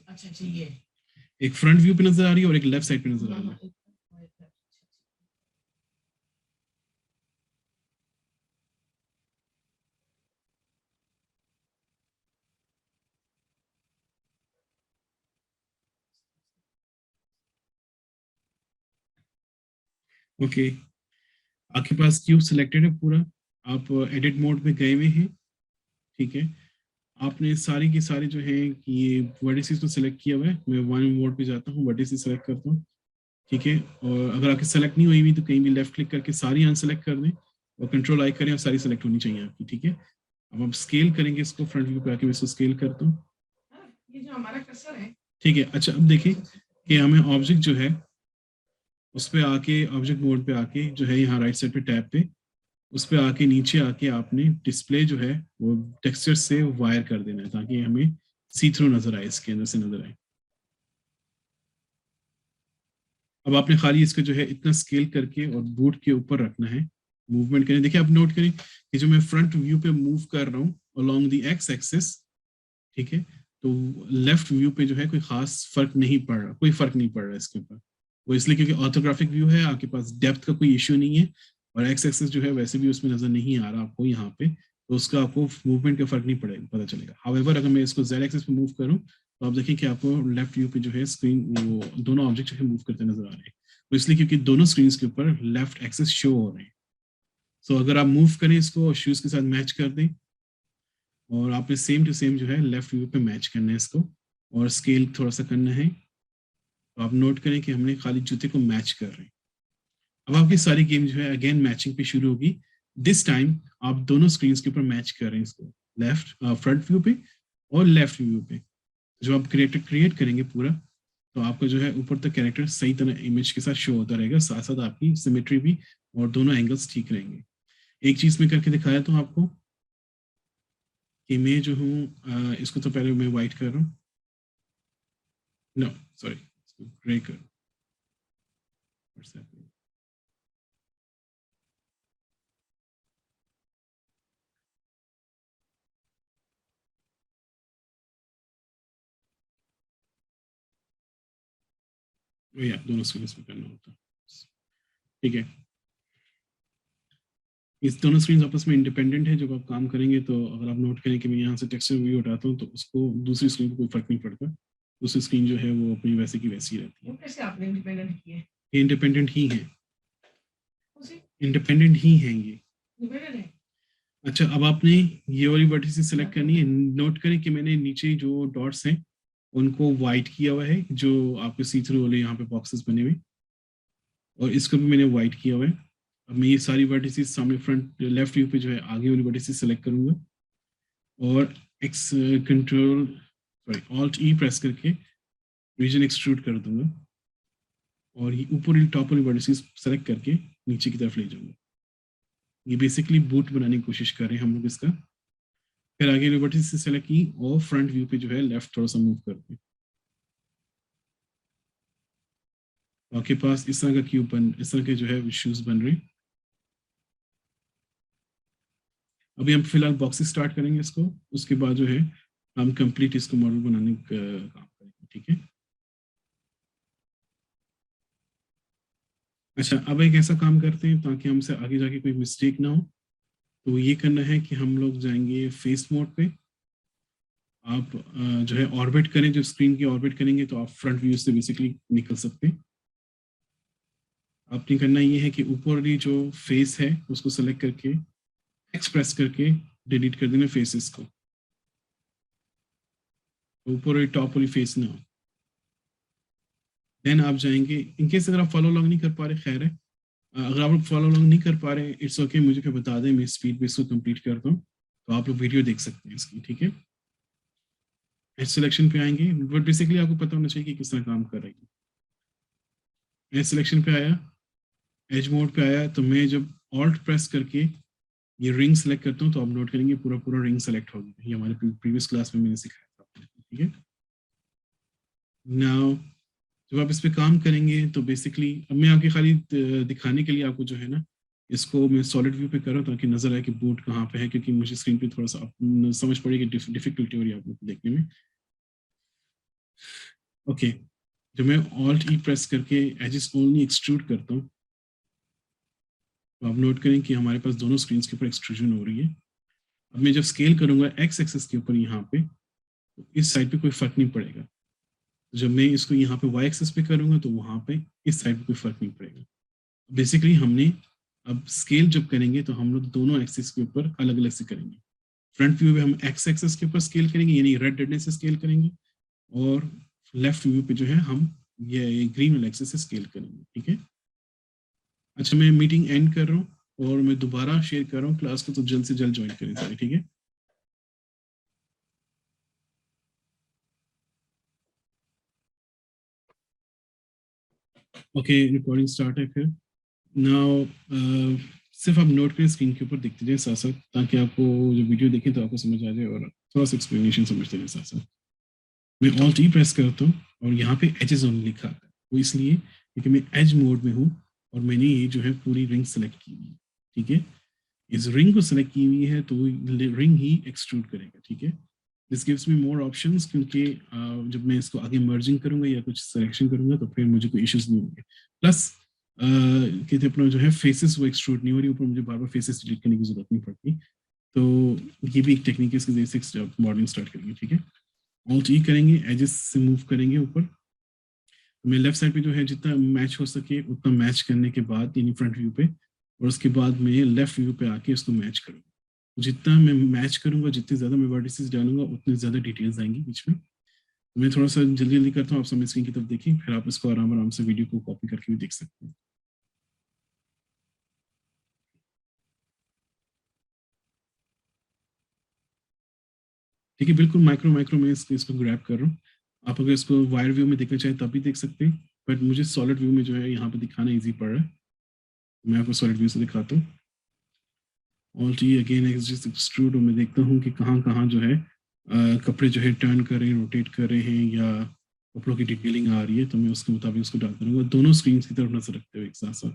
अच्छा ये एक फ्रंट व्यू पे नजर आ रही है और एक लेफ्ट साइड पे नजर आ रही है। ओके, आपके पास क्यूब सिलेक्टेड है पूरा, आप एडिट मोड में गए हुए हैं। ठीक है, आपने सारी की सारी जो है ये वर्टिसेस को सिलेक्ट किया हुआ है। मैं वन मोड पे जाता हूँ, वर्टिसेस सिलेक्ट करता हूँ। ठीक है, और अगर आपकी सेलेक्ट नहीं हुई तो कहीं भी लेफ्ट क्लिक करके सारी अनसेलेक्ट कर दें और कंट्रोल आई करें और सारी सेलेक्ट होनी चाहिए आपकी। ठीक है, अब हम स्केल करेंगे इसको, फ्रंट व्यू पे आके मैं इसको स्केल करता हूँ। ये जो हमारा कर्सर है, ठीक है, अच्छा अब देखिए कि हमें ऑब्जेक्ट जो है उस पे आके, ऑब्जेक्ट मोड पे आके जो है यहाँ राइट साइड पे टैब पे उस पे आके नीचे आके आपने डिस्प्ले जो है वो टेक्सचर से वायर कर देना है ताकि हमें सी थ्रू नजर आए, इसके अंदर से नजर आए। अब आपने खाली इसको जो है इतना स्केल करके और बूट के ऊपर रखना है, मूवमेंट करें। देखिए आप नोट करें कि जो मैं फ्रंट व्यू पे मूव कर रहा हूँ अलोंग द एक्स एक्सिस, ठीक है, तो लेफ्ट व्यू पे जो है कोई खास फर्क नहीं पड़ रहा, कोई फर्क नहीं पड़ रहा इसके ऊपर। वो इसलिए क्योंकि ऑर्थोग्राफिक व्यू है, आपके पास डेप्थ का कोई इश्यू नहीं है, और एक्स एक्सिस जो है वैसे भी उसमें नजर नहीं आ रहा आपको यहाँ पे, तो उसका आपको मूवमेंट का फर्क नहीं पड़ेगा, पता चलेगा। हाउएवर अगर मैं इसको जेड एक्सिस पे मूव करूँ तो आप देखें कि आपको लेफ्ट व्यू पे जो है स्क्रीन वो दोनों ऑब्जेक्ट जो है मूव करते नजर आ रहे हैं। तो इसलिए क्योंकि दोनों स्क्रीन के ऊपर लेफ्ट एक्सिस शो हो रहे हैं। सो अगर आप मूव करें इसको और शूज के साथ मैच कर दें, और आपने सेम टू सेम जो है लेफ्ट व्यू पे मैच करना है इसको, और स्केल थोड़ा सा करना है। तो आप नोट करें कि हमने खाली जूते को मैच कर रहे हैं। अब आपकी सारी गेम जो है अगेन मैचिंग पे शुरू होगी। दिस टाइम आप दोनों स्क्रीन के ऊपर मैच कर रहे हैं इसको, लेफ्ट फ्रंट व्यू पे और लेफ्ट व्यू पे। जो आप क्रिएट करेंगे पूरा, तो आपका जो है ऊपर तक कैरेक्टर सही तरह इमेज के साथ शो होता रहेगा, साथ साथ आपकी सिमेट्री भी और दोनों एंगल्स ठीक रहेंगे। एक चीज मैं करके दिखाया तो आपको कि मैं जो हूँ इसको तो पहले मैं वाइट कर रहा हूँ, नो सॉरी ग्रे कर, या दोनों स्क्रीन में करना होता है, ठीक है। इस दोनों स्क्रीन आपस में इंडिपेंडेंट है। जब आप काम करेंगे तो अगर आप नोट करें कि मैं यहाँ से टेक्सचर व्यू उठाता हूँ तो उसको दूसरी स्क्रीन को कोई फर्क नहीं पड़ता, दूसरी स्क्रीन जो है वो अपनी वैसे की वैसी रहती है। कैसे आपने इंडिपेंडेंट किए? ये इंडिपेंडेंट ही है, इंडिपेंडेंट ही है ये। इंडिपेंडेंट है। अच्छा, अब आपने ये वाली वर्टिसेस सेलेक्ट करनी है। नोट करें कि मैंने नीचे जो डॉट्स हैं उनको वाइट किया हुआ है, जो आपके सी थ्रू वाले यहाँ पे बॉक्सेस बने हुए, और इसको भी मैंने वाइट किया हुआ है। अब मैं ये सारी वर्टिसेस सामने फ्रंट लेफ्ट व्यू पे जो है आगे वाली वर्टिसेस सेलेक्ट करूंगा और एक्स कंट्रोल सॉरी ऑल्ट ई प्रेस करके रीजन एक्सट्रूड कर दूंगा और ये ऊपर वाली टॉप वाली वर्टिसेस सेलेक्ट करके नीचे की तरफ ले जाऊंगा। ये बेसिकली बूट बनाने की कोशिश कर रहे हैं हम लोग इसका। फिर आगे लिबर्टी से सेलेक्ट की और फ्रंट व्यू पे जो है लेफ्ट थोड़ा सा मूव करके आपके पास इस तरह का क्यूब इस तरह के जो है शूज बन रहे हैं। अभी हम फिलहाल बॉक्सेस स्टार्ट करेंगे इसको, उसके बाद जो है हम कंप्लीट इसको मॉडल बनाने का काम करेंगे, ठीक है। अच्छा, अब एक ऐसा काम करते हैं ताकि हमसे आगे जाके कोई मिस्टेक ना हो। तो ये करना है कि हम लोग जाएंगे फेस मोड पे। आप जो है ऑर्बिट करें, जब स्क्रीन की ऑर्बिट करेंगे तो आप फ्रंट व्यू से बेसिकली निकल सकते हैं। आपने करना ये है कि ऊपर वाली जो फेस है उसको सेलेक्ट करके एक्सप्रेस करके डिलीट कर देना फेसेस को, ऊपर वाली टॉप वाली फेस ना हो। देन आप जाएंगे, इनकेस अगर आप फॉलो लॉन्ग नहीं कर पा रहे, खैर है, अगर आप लोग फॉलो लॉन्ग नहीं कर पा रहे इट्स ओके, मुझे फिर बता दें, मैं स्पीड पे इसको कंप्लीट करता हूँ तो आप लोग वीडियो देख सकते हैं इसकी, ठीक है। एज सिलेक्शन पे आएंगे, बट बेसिकली आपको पता होना चाहिए कि किस तरह काम कर रही है। एज सिलेक्शन पे आया, एज मोड पे आया, तो मैं जब ऑल्ट प्रेस करके ये रिंग सेलेक्ट करता हूँ तो आप नोट करेंगे पूरा पूरा रिंग सेलेक्ट होगी। ये हमारे प्रीवियस क्लास में मैंने सिखाया था, ठीक है। नाउ जब आप इस पे काम करेंगे तो बेसिकली अब मैं आपके खाली दिखाने के लिए आपको जो है ना, इसको मैं सॉलिड व्यू पे कर रहा हूँ ताकि नजर आए कि बोर्ड कहाँ पे है, क्योंकि मुझे स्क्रीन पे थोड़ा सा समझ पड़ेगी, डिफिकल्टी हो रही है आप लोग को देखने में। ओके, जब मैं ऑल्ट ई प्रेस करके एजेस ओनली एक्सट्रूड करता हूँ तो आप नोट करें कि हमारे पास दोनों स्क्रीन के ऊपर एक्सट्रूजन हो रही है। अब मैं जब स्केल करूंगा एक्स एक्सेस के ऊपर यहाँ पे, तो इस साइड पे कोई फर्क नहीं पड़ेगा। जब मैं इसको यहाँ पे वाई एक्सेस पे करूंगा तो वहां पे इस साइड पे कोई फर्क नहीं पड़ेगा। बेसिकली हमने अब स्केल जब करेंगे तो हम लोग दोनों एक्सिस के ऊपर अलग अलग से करेंगे। फ्रंट व्यू में हम एक्स एक्सेस के ऊपर स्केल करेंगे, यानी रेड रेडनेस से स्केल करेंगे, और लेफ्ट व्यू पे जो है हम ये ग्रीन वाले एक्सेस से स्केल करेंगे, ठीक है। अच्छा, मैं मीटिंग एंड कर रहा हूँ और मैं दोबारा शेयर कर रहा हूँ क्लास को, तो जल्द से जल्द ज्वाइन करें सारे, ठीक है। ओके, रिकॉर्डिंग स्टार्ट है फिर। नाउ सिर्फ आप नोट करें, स्क्रीन के ऊपर दिखते जाए साथ साथ, ताकि आपको जो वीडियो देखें तो आपको समझ आ जाए और थोड़ा सा एक्सप्लेनेशन समझते जाए साथ साथ। मैं ऑल्ट ई प्रेस करता हूँ और यहाँ पे एजेस ओनली लिखा है, वो इसलिए क्योंकि मैं एज मोड में हूँ और मैंने ये जो है पूरी रिंग सेलेक्ट की हुई है, ठीक है। इस रिंग को सेलेक्ट की हुई है तो रिंग ही एक्सट्रूड करेगा, ठीक है। This gives me more options, क्योंकि जब मैं इसको आगे मर्जिंग करूंगा या कुछ सिलेक्शन करूंगा तो फिर मुझे कोई इश्यूज नहीं होंगे। प्लस कहते अपना जो है फेसेस वो एक्सट्रूड नहीं हो रही, ऊपर मुझे बार बार फेसेस डिलीट करने की जरूरत नहीं पड़ती। तो ये भी एक टेक्निक है, इसके जैसे मॉडलिंग स्टार्ट करेंगे, ठीक है। ऑल्ट ई करेंगे, एजेस से मूव करेंगे ऊपर। मैं लेफ्ट साइड पे जो है जितना मैच हो सके उतना मैच करने के बाद, यानी फ्रंट व्यू पे, और उसके बाद मैं लेफ्ट व्यू पे आके उसको मैच करूँगा। जितना मैं मैच करूंगा, जितनी ज़्यादा मैं वर्टिसेस डालूंगा उतनी ज़्यादा डिटेल्स आएंगी बीच में। मैं थोड़ा सा जल्दी जल्दी करता हूँ, आप समय स्क्रीन की तरफ देखिए, फिर आप इसको आराम आराम से वीडियो को कॉपी करके भी देख सकते हैं। ठीक है, बिल्कुल माइक्रो में इसको ग्रैब कर रहा हूँ। आप अगर इसको वायर व्यू में देखना चाहें तब भी देख सकते हैं, बट मुझे सॉलिड व्यू में जो है यहाँ पे दिखाना ईजी पड़ रहा है। मैं आपको सॉलिड व्यू से दिखाता हूँ। ऑल्ट ई अगेन एक्सट्रूड, मैं देखता हूँ कि कहाँ कहाँ जो है कपड़े जो है टर्न कर रहे हैं, रोटेट कर रहे हैं, या कपड़ों की डिटेलिंग आ रही है, तो मैं उसके मुताबिक उसको डालता रहूँगा, दोनों स्क्रीन की तरफ नजर रखते हुए एक साथ साथ।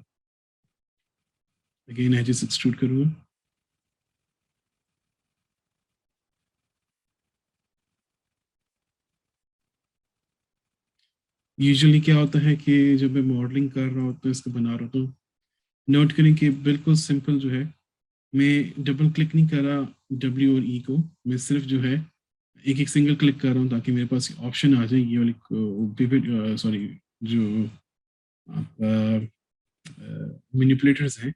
अगेन एजेस एक्सट्रूड करूँगा। यूजुअली क्या होता है कि जब मैं मॉडलिंग कर रहा होता हूँ, इसको बना रहा होता हूँ, नोट करें कि बिल्कुल सिंपल जो है, मैं डबल क्लिक नहीं कर रहा W और E को, मैं सिर्फ जो है एक एक सिंगल क्लिक कर रहा हूँ ताकि मेरे पास ऑप्शन आ जाए, ये वाली पिवट, सॉरी, जो आपका मैनिपुलेटर्स हैं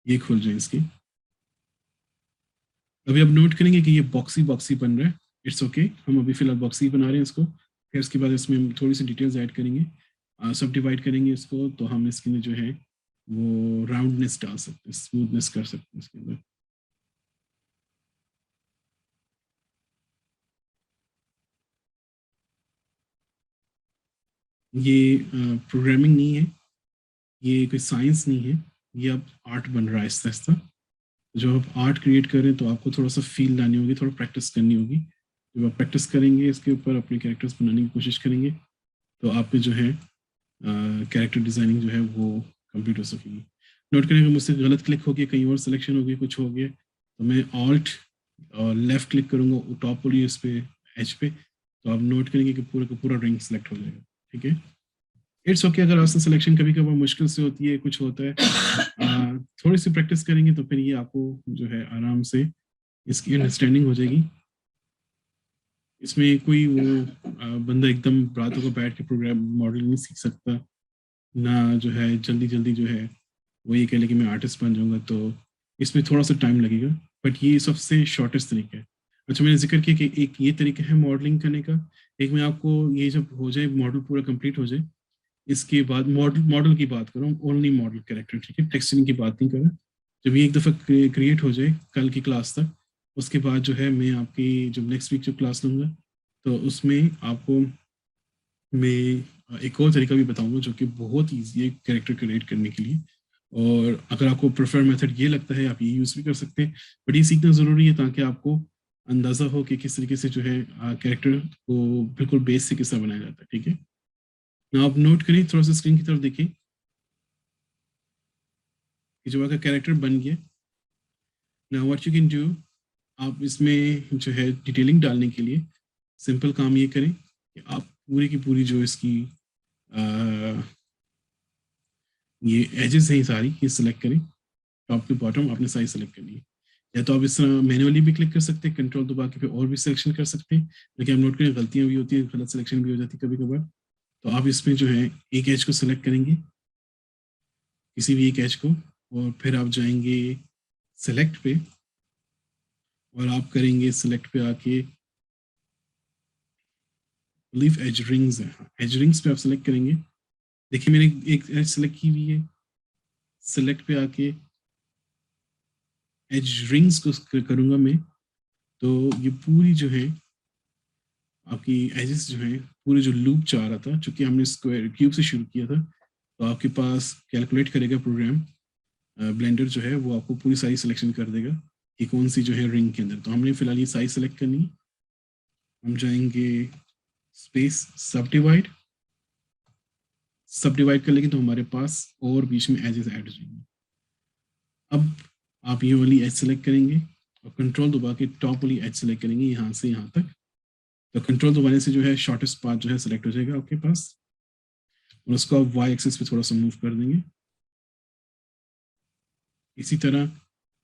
ये खुल जाए इसके। अभी आप नोट करेंगे कि ये बॉक्सी बॉक्सी बन रहा है, इट्स ओके, हम अभी फिलहाल बॉक्सी बना रहे हैं इसको। फिर उसके बाद इसमें हम थोड़ी सी डिटेल्स ऐड करेंगे, सब डिवाइड करेंगे इसको, तो हम इसके अंदर जो है वो राउंडनेस डाल सकते हैं, स्मूथनेस कर सकते हैं इसके अंदर। ये प्रोग्रामिंग नहीं है, ये कोई साइंस नहीं है, ये अब आर्ट बन रहा है आहिस्ता आहिस्ता। जब आप आर्ट क्रिएट करें तो आपको थोड़ा सा फील लानी होगी, थोड़ा प्रैक्टिस करनी होगी। जब आप प्रैक्टिस करेंगे इसके ऊपर, अपने कैरेक्टर्स बनाने की कोशिश करेंगे, तो आप पे जो है कैरेक्टर डिजाइनिंग जो है वो कंप्लीट हो सकेगी। नोट करें, अगर मुझसे गलत क्लिक हो गया, कहीं और सिलेक्शन हो गया, कुछ हो गया, तो मैं ऑल्ट और लेफ्ट क्लिक करूंगा टॉप वाली इस पे एच पे, तो आप नोट करेंगे कि पूरा का पूरा रिंग सेलेक्ट हो जाएगा। ठीक है, इट्स ओके अगर आपसे सिलेक्शन कभी कभार मुश्किल से होती है, कुछ होता है, थोड़ी सी प्रैक्टिस करेंगे तो फिर ये आपको जो है आराम से इसकी अंडरस्टैंडिंग हो जाएगी। इसमें कोई वो बंदा एकदम रातों को बैठ के प्रोग्राम मॉडलिंग नहीं सीख सकता, ना जो है जल्दी जल्दी जो है वो ये कह ले कि मैं आर्टिस्ट बन जाऊंगा, तो इसमें थोड़ा सा टाइम लगेगा, बट ये सबसे शॉर्टेस्ट तरीका है। अच्छा, मैंने जिक्र किया कि एक ये तरीका है मॉडलिंग करने का, एक मैं आपको ये जब हो जाए मॉडल पूरा कंप्लीट हो जाए, इसके बाद मॉडल की बात करूँ, ओनली मॉडल कैरेक्टर, ठीक है, टेक्सचरिंग की बात नहीं कर रहा। जब ये एक दफ़ा क्रिएट हो जाए कल की क्लास तक, उसके बाद जो है मैं आपकी जब नेक्स्ट वीक जो क्लास लूँगा, तो उसमें आपको मैं एक और तरीका भी बताऊंगा जो कि बहुत ईजी है कैरेक्टर क्रिएट करने के लिए। और अगर आपको प्रेफर मेथड ये लगता है, आप ये यूज़ भी कर सकते हैं, बट ये सीखना ज़रूरी है ताकि आपको अंदाज़ा हो कि किस तरीके से जो है कैरेक्टर को बिल्कुल बेस से किस तरह बनाया जाता है। ठीक है, ना आप नोट करें, थोड़ा सा स्क्रीन की तरफ देखें कि जो आपका कैरेक्टर बन गया। ना व्हाट यू कैन डू, आप इसमें जो है डिटेलिंग डालने के लिए सिंपल काम ये करें कि आप पूरी की पूरी जो इसकी ये एजेस हैं सारी, ये सिलेक्ट करें, टॉप टू बॉटम आपने सारी सिलेक्ट करनी है। या तो आप इस तरह मैनुअली भी क्लिक कर सकते हैं, कंट्रोल दबा के फिर और भी सिलेक्शन कर सकते हैं, लेकिन हम नोट करें गलतियां भी होती हैं, गलत सिलेक्शन भी हो जाती है कभी कभार। तो आप इसमें जो है एक एज को सिलेक्ट करेंगे, किसी भी एक एज को, और फिर आप जाएंगे सिलेक्ट पे, और आप करेंगे सिलेक्ट पे आके लीव एज रिंग्स है, एज रिंग्स पे आप सिलेक्ट करेंगे। देखिए मैंने एक एज सिलेक्ट की हुई है, सिलेक्ट पे आके एज रिंग्स को करूंगा मैं, तो ये पूरी जो है आपकी एजेस जो है, पूरे जो लूप चाह रहा था, चूंकि हमने स्क्वायर क्यूब से शुरू किया था, तो आपके पास कैलकुलेट करेगा प्रोग्राम, ब्लेंडर जो है वो आपको पूरी साइज सिलेक्शन कर देगा कि कौन सी जो है रिंग के अंदर। तो हमने फिलहाल ये साइज सेलेक्ट करनी है, हम जाएंगे स्पेस सब डिवाइड कर लेंगे, तो हमारे पास और बीच में एजेस ऐड हो जाएंगे। अब आप ये वाली एज सेलेक्ट करेंगे और कंट्रोल दबा के टॉप वाली एज सेलेक्ट करेंगे यहाँ से यहाँ तक, तो कंट्रोल दबाने से जो है शॉर्टेस्ट पाथ जो है सेलेक्ट हो जाएगा आपके पास, और उसको आप वाई एक्सिस पे थोड़ा सा मूव कर देंगे। इसी तरह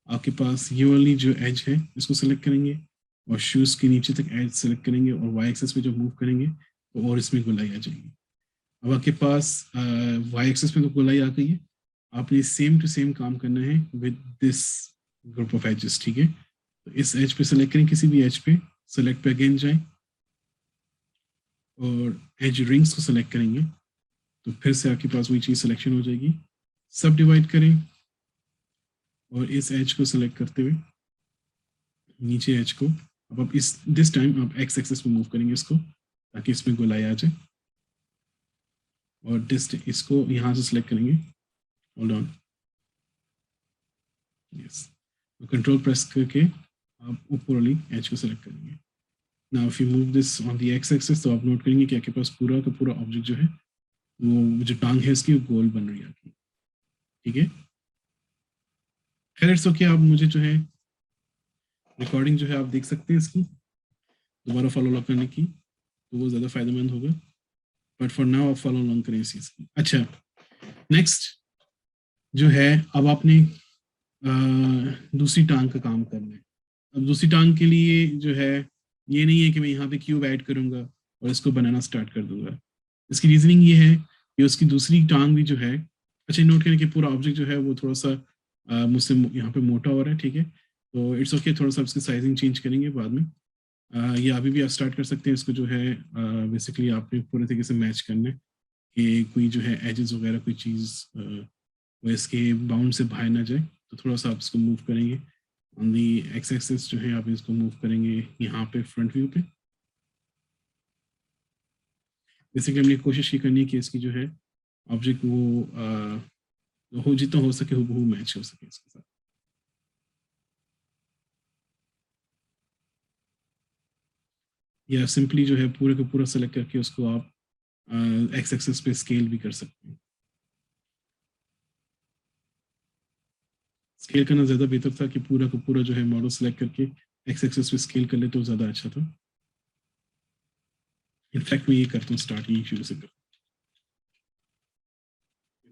आपके पास ये वाली जो एज है इसको सेलेक्ट करेंगे और शूज के नीचे तक एज सेलेक्ट करेंगे, और वाई एक्सिस पे जब मूव करेंगे तो और इसमें गोलाई आ जाएगी। अब आपके पास वाई एक्सिस पे तो गोलाई आ गई है, आपने सेम टू सेम काम करना है with this group of edges. ठीक है, तो इस एज पे सेलेक्ट करें, किसी भी एज पे सेलेक्ट पे अगेन जाएं और एज रिंग्स को सेलेक्ट करेंगे, तो फिर से आपके पास वही चीज़ सिलेक्शन हो जाएगी। सब डिवाइड करें और इस एज को सेलेक्ट करते हुए नीचे एज को अब आप दिस टाइम आप एक्स एक्सेस पे मूव करेंगे इसको, ताकि इसमें गोलाई आ जाए, और इसको यहाँ से सिलेक्ट करेंगे, hold on, yes, control press करके आप ऊपर वाली एज को सिलेक्ट करेंगे। Now if you move this on the x axis, तो आप नोट करेंगे कि आपके पास पूरा का पूरा ऑब्जेक्ट जो है, वो जो टांग है इसकी गोल बन रही है आपकी, ठीक है। खैर इट्स ओके, आप मुझे जो है रिकॉर्डिंग जो है आप देख सकते हैं इसकी, दोबारा फॉलो लॉक करने की, तो वो ज़्यादा फायदेमंद होगा, बट फॉर नाउ आप फॉलो लॉन्ग करें इस चीज़ की। अच्छा, नेक्स्ट जो है, अब आपने दूसरी टांग का काम करना है। अब दूसरी टांग के लिए जो है, ये नहीं है कि मैं यहाँ पे क्यूब ऐड करूंगा और इसको बनाना स्टार्ट कर दूंगा। इसकी रीजनिंग ये है कि उसकी दूसरी टांग भी जो है, अच्छा नोट करें कि पूरा ऑब्जेक्ट जो है वो थोड़ा सा मुझसे यहाँ पे मोटा हो रहा है, ठीक है, तो इट्स ओके, थोड़ा सा उसकी साइजिंग चेंज करेंगे बाद में, या अभी भी आप स्टार्ट कर सकते हैं इसको, जो है बेसिकली आपने पूरे तरीके से मैच करना है कि कोई जो है एजेस वगैरह कोई चीज़ वो इसके बाउंड से बाहर ना जाए, तो थोड़ा सा आप इसको मूव करेंगे ऑन दी एक्स एक्सिस, जो है आप इसको मूव करेंगे यहाँ पे फ्रंट व्यू पे। बेसिकली हमने कोशिश ये करनी है कि इसकी जो है ऑब्जेक्ट वो हो जितना हो सके हूबहू मैच हो सके इसके साथ। या सिंपली जो है पूरे का पूरा सेलेक्ट करके उसको आप एक्स एक्सिस पे स्केल भी कर सकते हैं। स्केल करना ज़्यादा बेहतर था कि पूरा का पूरा जो है मॉडल सेलेक्ट करके एक्स एक्सिस पे स्केल कर ले तो ज़्यादा अच्छा था। इनफैक्ट मैं ये करता हूँ, स्टार्ट यही शुरू से करता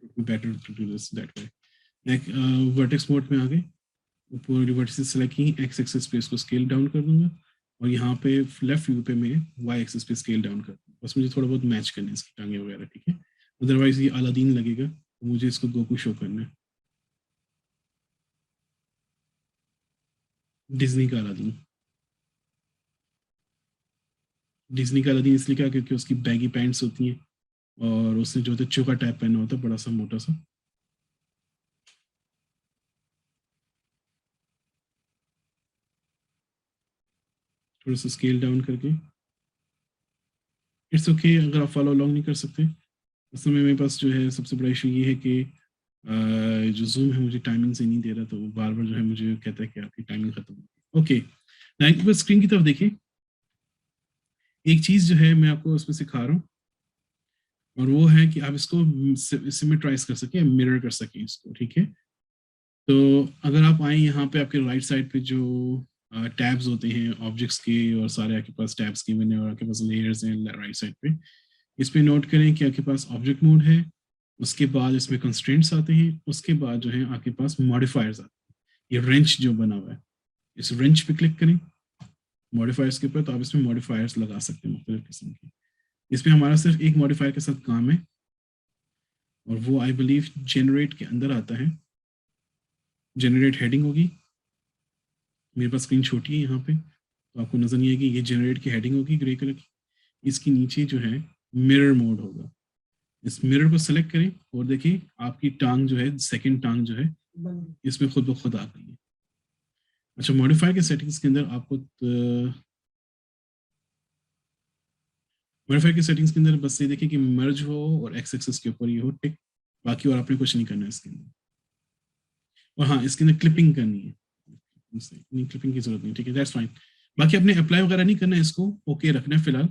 हूँ, better to do this that way. Vertex mode में आ गए, ऊपर वर्टिसेस सेलेक्ट की, एक्स एक्सिस पे इसको स्केल डाउन कर दूंगा, और यहाँ पे लेफ्ट व्यू पे मैं वाई एक्सिस पे स्केल डाउन कर दूंगा। बस मुझे थोड़ा बहुत मैच करना है इसकी टांगे वगैरह, ठीक है, अदरवाइज ये अलादीन लगेगा, तो मुझे इसको गोकू शो करना है, डिज्नी का अलादीन। डिज्नी का अलादीन इसलिए क्या, क्योंकि उसकी बैगी पैंट्स होती हैं और उसने जो होता है चोका टाइप पहना होता है, बड़ा सा मोटा सा। थोड़ा सा स्केल डाउन करके, इट्स ओके अगर आप फॉलो अलॉन्ग नहीं कर सकते। उस समय मेरे पास जो है सबसे बड़ा इशू ये है कि जो जूम है मुझे टाइमिंग से नहीं दे रहा, तो बार बार जो है मुझे कहता है कि आपकी टाइमिंग खत्म हो गई। ओके, एक बार स्क्रीन की तरफ देखिए, एक चीज जो है मैं आपको उसमें सिखा रहा हूँ, और वो है कि आप इसको सिमेट्राइज कर सकें, मिरर कर सकें इसको, ठीक है। तो अगर आप आए यहाँ पे, आपके राइट साइड पे जो टैब्स होते हैं ऑब्जेक्ट्स के, और सारे आपके पास टैब्स के बने, और आपके पास लेयर्स हैं राइट साइड पे, इस पे नोट करें कि आपके पास ऑब्जेक्ट मोड है, उसके बाद इसमें कंस्ट्रेंट्स आते हैं, उसके बाद जो है आपके पास मॉडिफायर्स आते हैं, ये रेंच जो बना हुआ है, इस रेंच पे क्लिक करें मॉडिफायर्स के ऊपर, तो आप इसमें मॉडिफायर्स लगा सकते हैं मुख्तलिफ किस्म के। इसमें हमारा सिर्फ एक मॉडिफायर के साथ काम है, और वो आई बिलीव जनरेट के अंदर आता है, जनरेट हेडिंग होगी। मेरे पास स्क्रीन छोटी है यहाँ पे, तो आपको नजर नहीं आएगी, ये जनरेट की हेडिंग होगी ग्रे कलर की, इसकी नीचे जो है मिरर मोड होगा, इस मिरर को सेलेक्ट करें और देखिए आपकी टांग जो है, सेकंड टांग जो है इसमें खुद ब खुद आ गई है। अच्छा, मॉडिफायर के सेटिंग्स के अंदर आपको मॉडिफायर के सेटिंग्स के अंदर बस ये देखिए कि मर्ज हो और एक्स एक्सिस के ऊपर ये हो टिक, बाकी और आपने कुछ नहीं करना है इसके अंदर। और हाँ, इसके अंदर क्लिपिंग करनी है, नहीं क्लिपिंग की जरूरत नहीं, ठीक है, दैट्स फाइन। बाकी आपने अप्लाई वगैरह नहीं करना है, इसको ओके रखना है फिलहाल।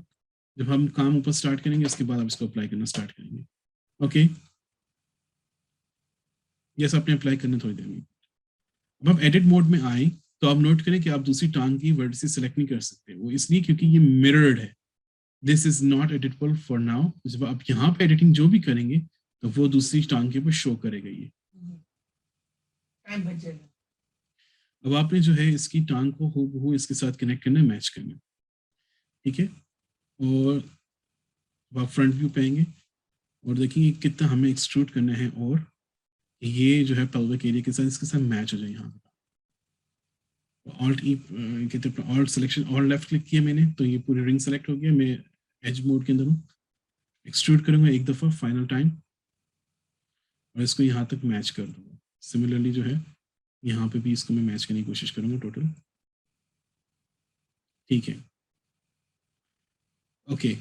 जब हम काम ऊपर स्टार्ट करेंगे उसके बाद आप इसको अप्लाई करना स्टार्ट करेंगे। ओके, यस आपने अप्लाई करना थोड़ी देर में। अब हम एडिट मोड में आए, तो आप नोट करें कि आप दूसरी टांग की वर्टिसेस सेलेक्ट नहीं कर सकते, वो इसलिए क्योंकि ये मिरर्ड है, this is not editable for now. जब आप यहाँ पे एडिटिंग जो भी करेंगे, तो वो दूसरी टांग के ऊपर शो करेगा ये। टाइम बच जाएगा। अब आपने जो है इसकी टांग को हूबहू इसके साथ कनेक्ट करना है, मैच करना है, ठीक है। और आप फ्रंट व्यू पे आएंगे और देखेंगे कितना हमें एक्सट्रूड करना है, और ये जो है पेल्विक एरिया के साथ इसके साथ मैच हो जाए। यहाँ पे ऑल्ट ई कहते हैं, alt selection, alt left click किया मैंने, तो ये पूरी रिंग सेलेक्ट हो गया। मैं एज मोड के अंदर हूँ, एक्सट्रूड करूंगा एक दफ़ा फाइनल टाइम, और इसको यहाँ तक मैच कर दूंगा। सिमिलरली जो है यहाँ पे भी इसको मैं मैच करने की कोशिश करूंगा टोटल। ठीक है, ओके।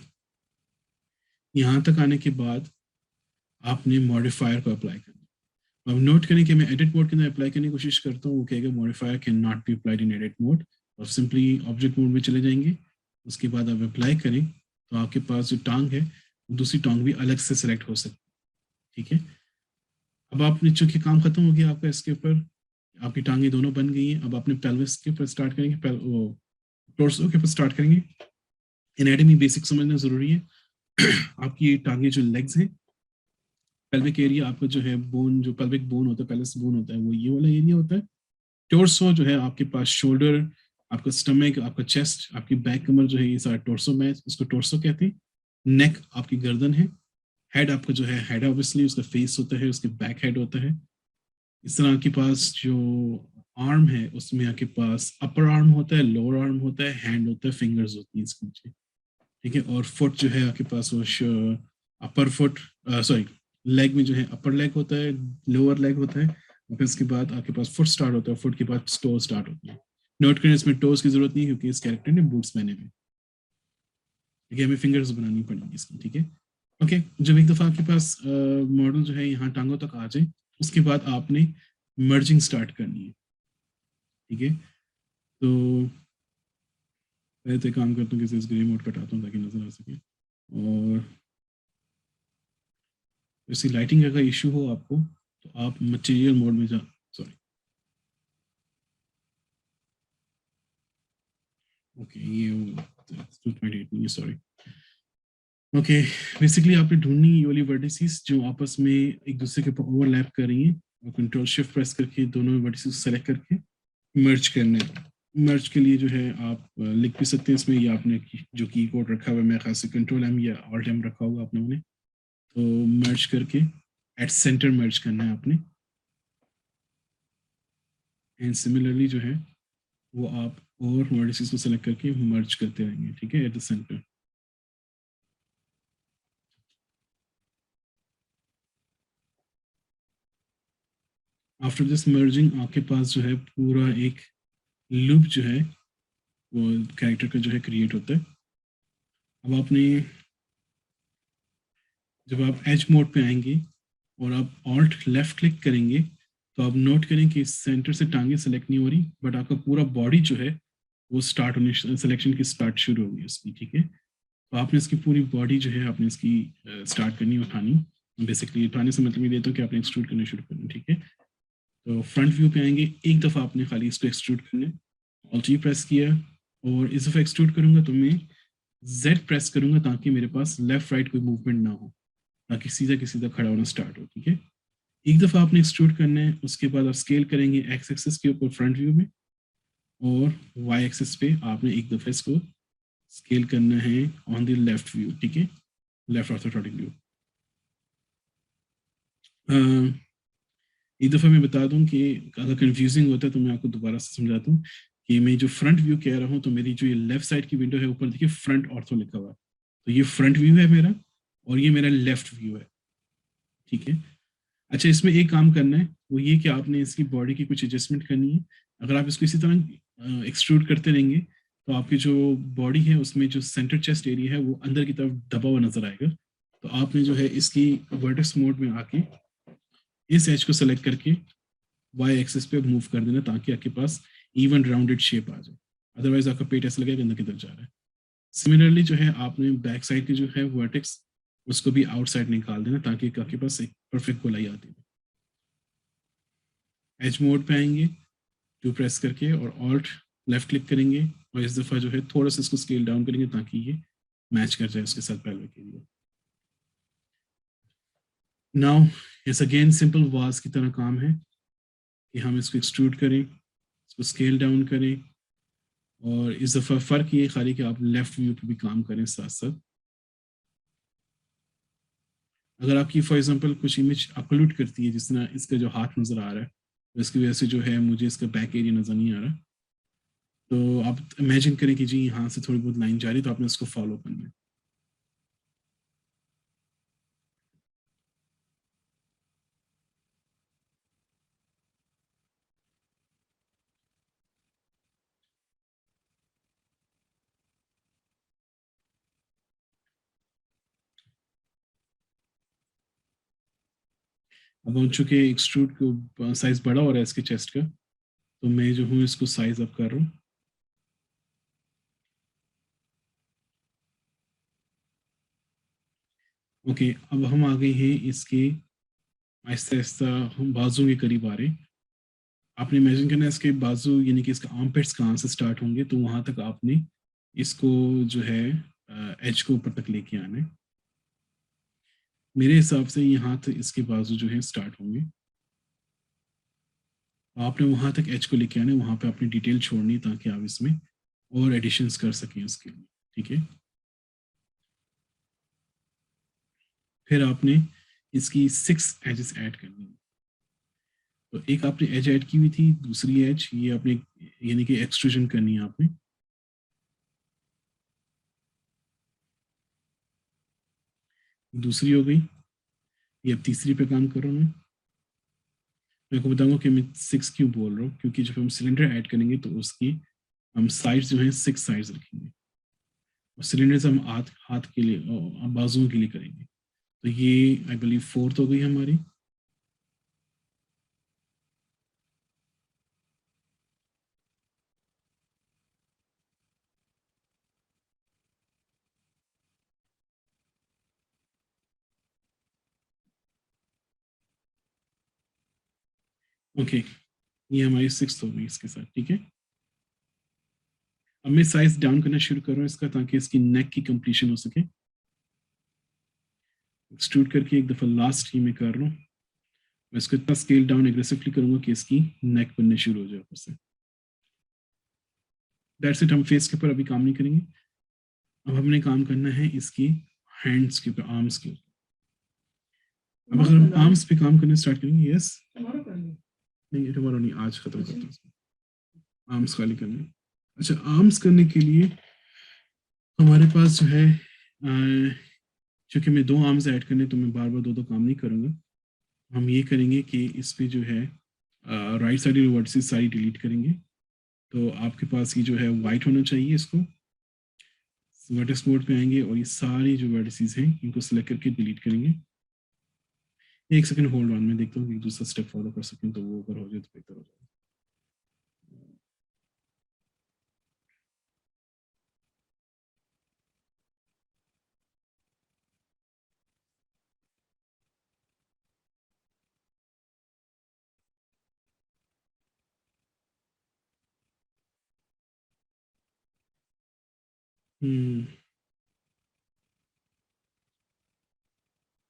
यहाँ तक आने के बाद आपने मॉडिफायर को अप्लाई करना। अब नोट करें कि मैं एडिट मोड के अंदर अप्लाई करने की कोशिश करता हूँ, वो कहेगा modifier can not be applied in edit mode, और सिंपली ऑब्जेक्ट मोड में चले जाएंगे। उसके बाद आप अप्लाई करें तो आपके पास जो टांग है दूसरी टांग भी अलग से सिलेक्ट हो सकती है, ठीक है। अब आपने चूंकि काम खत्म हो गया आपका इसके ऊपर, आपकी टांगे दोनों बन गई हैं। अब आपने पेल्विस के ऊपर स्टार्ट करेंगे, टोर्सो के ऊपर स्टार्ट करेंगे। एनाटॉमी बेसिक समझना जरूरी है। आपकी टांगे जो लेग्स हैं, पेल्विक एरिया आपका जो है बोन, जो पेल्विक बोन होता है, पेल्विस बोन होता है, वो ये वाला एरिया होता है। टोर्सो जो है आपके पास शोल्डर, आपका स्टमक, आपका चेस्ट, आपकी बैक कमर जो है, ये सारा टोर्सो में, इसको टोर्सो कहते हैं। नेक आपकी गर्दन है। हेड आपका जो है, हेड ऑब्वियसली उसका फेस होता है, उसके बैक हेड होता है। इस तरह आपके पास जो आर्म है उसमें आपके पास अपर आर्म होता है, लोअर आर्म होता है, हैंड होता है, फिंगर्स होती हैं इसके नीचे, ठीक है। और फुट जो है आपके पास वो अपर फुट, सॉरी, लेग में जो है अपर लेग होता है, लोअर लेग होता है, और फिर उसके बाद आपके पास फुट स्टार्ट होता है, फुट के बाद टो स्टार्ट होती है। नोट करें इसमें टोज की जरूरत नहीं है क्योंकि इस कैरेक्टर ने बूट्स पहने हुए, ठीक है। हमें फिंगर्स बनानी पड़ेगी इसकी, ठीक है। ओके, जब एक दफ़ा आपके पास मॉडल जो है यहाँ टांगों तक आ जाए, उसके बाद आपने मर्जिंग स्टार्ट करनी है, ठीक है। तो पहले तो एक काम करता हूँ कि ग्रे मोड कटाता हूँ ताकि नजर आ सके। और वैसे लाइटिंग का इशू हो आपको तो आप मटेरियल मोड में जा, सॉरी, ओके, ये 2.8 नहीं, सॉरी। ओके, बेसिकली आपने ढूंढनी ये वाली वर्टिसेस जो आपस में एक दूसरे के ऊपर ओवरलैप कर रही हैं, और कंट्रोल शिफ्ट प्रेस करके दोनों वर्टिसेस सेलेक्ट करके मर्ज करने हैं। मर्ज के लिए जो है आप लिख भी सकते हैं इसमें, या आपने जो की कोड रखा हुआ है, मैं खास से कंट्रोल एम या ऑल्ट एम रखा होगा आपने उन्हें, तो मर्ज करके एट सेंटर मर्ज करना है आपने। एंड सिमिलरली जो है वो आप और वर्टिसेस को सेलेक्ट करके मर्ज करते रहेंगे, ठीक है, at the centre. After this merging आपके पास जो है पूरा एक लूप जो है वो कैरेक्टर का जो है क्रिएट होता है। अब आपने, जब आप एज मोड पे आएंगे और आप ऑल्ट लेफ्ट क्लिक करेंगे तो आप नोट करें कि सेंटर से टांगे सेलेक्ट नहीं हो रही, बट आपका पूरा बॉडी जो है वो स्टार्ट होने, सिलेक्शन की स्टार्ट शुरू होगी उसकी, ठीक है। तो आपने इसकी पूरी बॉडी जो है आपने इसकी स्टार्ट करनी, उठानी। बेसिकली उठाने से मतलब ये देता हूँ कि आपने एक्सट्रूड करना शुरू करना, ठीक है। तो फ्रंट व्यू पे आएंगे, एक दफ़ा आपने खाली इसको एक्सट्रूड करना है, ऑल्ट जी प्रेस किया, और इस दफ़ा एक्सट्रूड करूंगा तो मैं जेड प्रेस करूंगा ताकि मेरे पास लेफ्ट राइट कोई मूवमेंट ना हो, ताकि सीधा के सीधा खड़ा होना स्टार्ट हो, ठीक है। एक दफ़ा आपने एक्सट्रूड करना है, उसके बाद आप स्केल करेंगे एक्स एक्सिस के ऊपर फ्रंट व्यू में, और वाई एक्सिस पे आपने एक दफ़ा इसको स्केल करना है ऑन द लेफ्ट व्यू, ठीक है, लेफ्ट ऑर्थोट्रोटिक व्यू। एक दफ़ा मैं बता दूं कि अगर कंफ्यूजिंग होता है तो मैं आपको दोबारा से समझाता हूँ कि मैं जो फ्रंट व्यू कह रहा हूँ, तो मेरी जो ये लेफ्ट साइड की विंडो है ऊपर देखिए फ्रंट ऑर्थो लिखा हुआ है, तो ये फ्रंट व्यू है मेरा, और ये मेरा लेफ्ट व्यू है, ठीक है। अच्छा, इसमें एक काम करना है, वो ये कि आपने इसकी बॉडी की कुछ एडजस्टमेंट करनी है। अगर आप इसको इसी तरह एक्सट्रूड करते रहेंगे तो आपकी जो बॉडी है उसमें जो सेंटर चेस्ट एरिया है वो अंदर की तरफ दबा हुआ नजर आएगा। तो आपने जो है इसकी वर्टेक्स मोड में आके इस एज को सेलेक्ट करके वाई एक्सिस पे मूव कर देना ताकि आपके पास इवन राउंडेड शेप आ जाए, अदरवाइज आपका पेट ऐसा लगेगा अंदर की तरफ जा रहा है। सिमिलरली जो है आपने बैक साइड की जो है वर्टेक्स उसको भी आउटसाइड निकाल देना ताकि आपके पास एक परफेक्ट गोलाई आती है। एज मोड पे आएंगे, टू प्रेस करके, और ऑल्ट लेफ्ट क्लिक करेंगे, और इस दफ़ा जो है थोड़ा सा इसको स्केल डाउन करेंगे ताकि ये मैच कर जाए उसके साथ pelvic area. Now it's again simple was की तरह काम है कि हम इसको एक्सट्रूड करें, इसको स्केल डाउन करें, और इस दफ़ा फ़र्क ये खाली कि आप लेफ्ट व्यू पे भी काम करें साथ साथ। अगर आपकी फॉर एग्जांपल कुछ इमेज अपलोड करती है, जिस तरह इसका जो हाथ नज़र आ रहा है, तो इसकी वजह से जो है मुझे इसका बैक एरिया नज़र नहीं आ रहा, तो आप इमेजिन करें कि जी यहाँ से थोड़ी बहुत लाइन जा रही है, तो आपने उसको फॉलो करना है। अब चूंकि एक्सट्रूड को साइज बड़ा हो रहा है इसके चेस्ट का, तो मैं जो हूँ इसको साइज अप कर रहा हूँ। ओके, अब हम आ गए हैं इसके आहिस्ता आहिस्ता हम बाजू के करीब आ रहे हैं। आपने इमेजिन करना है इसके बाजू यानी कि इसका आर्मपिट्स कहाँ से स्टार्ट होंगे, तो वहां तक आपने इसको जो है एज को ऊपर तक लेके आना है। मेरे हिसाब से यहाँ तक इसके बाजू जो है स्टार्ट होंगे, आपने वहां तक एज को लेके आना है, वहां पे आपने डिटेल छोड़नी ताकि आप इसमें और एडिशंस कर सकें उसके लिए, ठीक है। फिर आपने इसकी 6 एजेस ऐड करनी है। तो एक आपने एज ऐड की हुई थी, दूसरी एज ये आपने यानी कि एक्सट्रूजन करनी है आपने। दूसरी हो गई, ये अब तीसरी पे काम कर रहा हूँ मैं आपको बताऊंगा कि मैं 6 क्यों बोल रहा हूँ, क्योंकि जब हम सिलेंडर ऐड करेंगे तो उसकी हम साइड्स जो है 6 साइड्स रखेंगे, और सिलेंडर्स हम हाथ हाथ के लिए बाजुओं के लिए करेंगे। तो ये आई बिलीव 4th हो गई हमारी। ओके, ये हमारी 6th हो गई इसके साथ, ठीक है। अब मैं साइज डाउन करना शुरू कर रहा हूँ इसका, ताकि इसकी नेक की कंप्लीशन हो सके। एक्सट्रूड करके एक दफा लास्ट ही में कर रहा हूँ, मैं इसको इतना स्केल डाउन एग्रेसिवली करूंगा कि इसकी नेक बनने शुरू हो जाए ऊपर से। दैट्स इट, हम फेस के ऊपर अभी काम नहीं करेंगे, अब हमने काम करना है इसकी हैंड्स के ऊपर, आर्म्स के ऊपर। अब अगर हम आर्म्स पे काम करने स्टार्ट करेंगे, यस नहीं टुमारो नहीं, आज खत्म करते हैं आर्म्स खाली करने। अच्छा, आर्म्स करने के लिए हमारे पास जो है क्योंकि मैं 2 आर्म्स ऐड करने, तो मैं बार बार दो काम नहीं करूंगा। हम ये करेंगे कि इस पे जो है राइट साइड वर्टिसेस सारी डिलीट करेंगे। तो आपके पास ये जो है वाइट होना चाहिए, इसको वर्टेक्स मोड पे आएंगे और ये सारी जो वर्टिसेस हैं इनको सिलेक्ट करके डिलीट करेंगे। एक सेकंड होल्ड ऑन, मैं देखता हूँ कि दूसरा स्टेप फॉलो कर सकें, तो वो अगर हो जाए तो बेहतर हो जाए।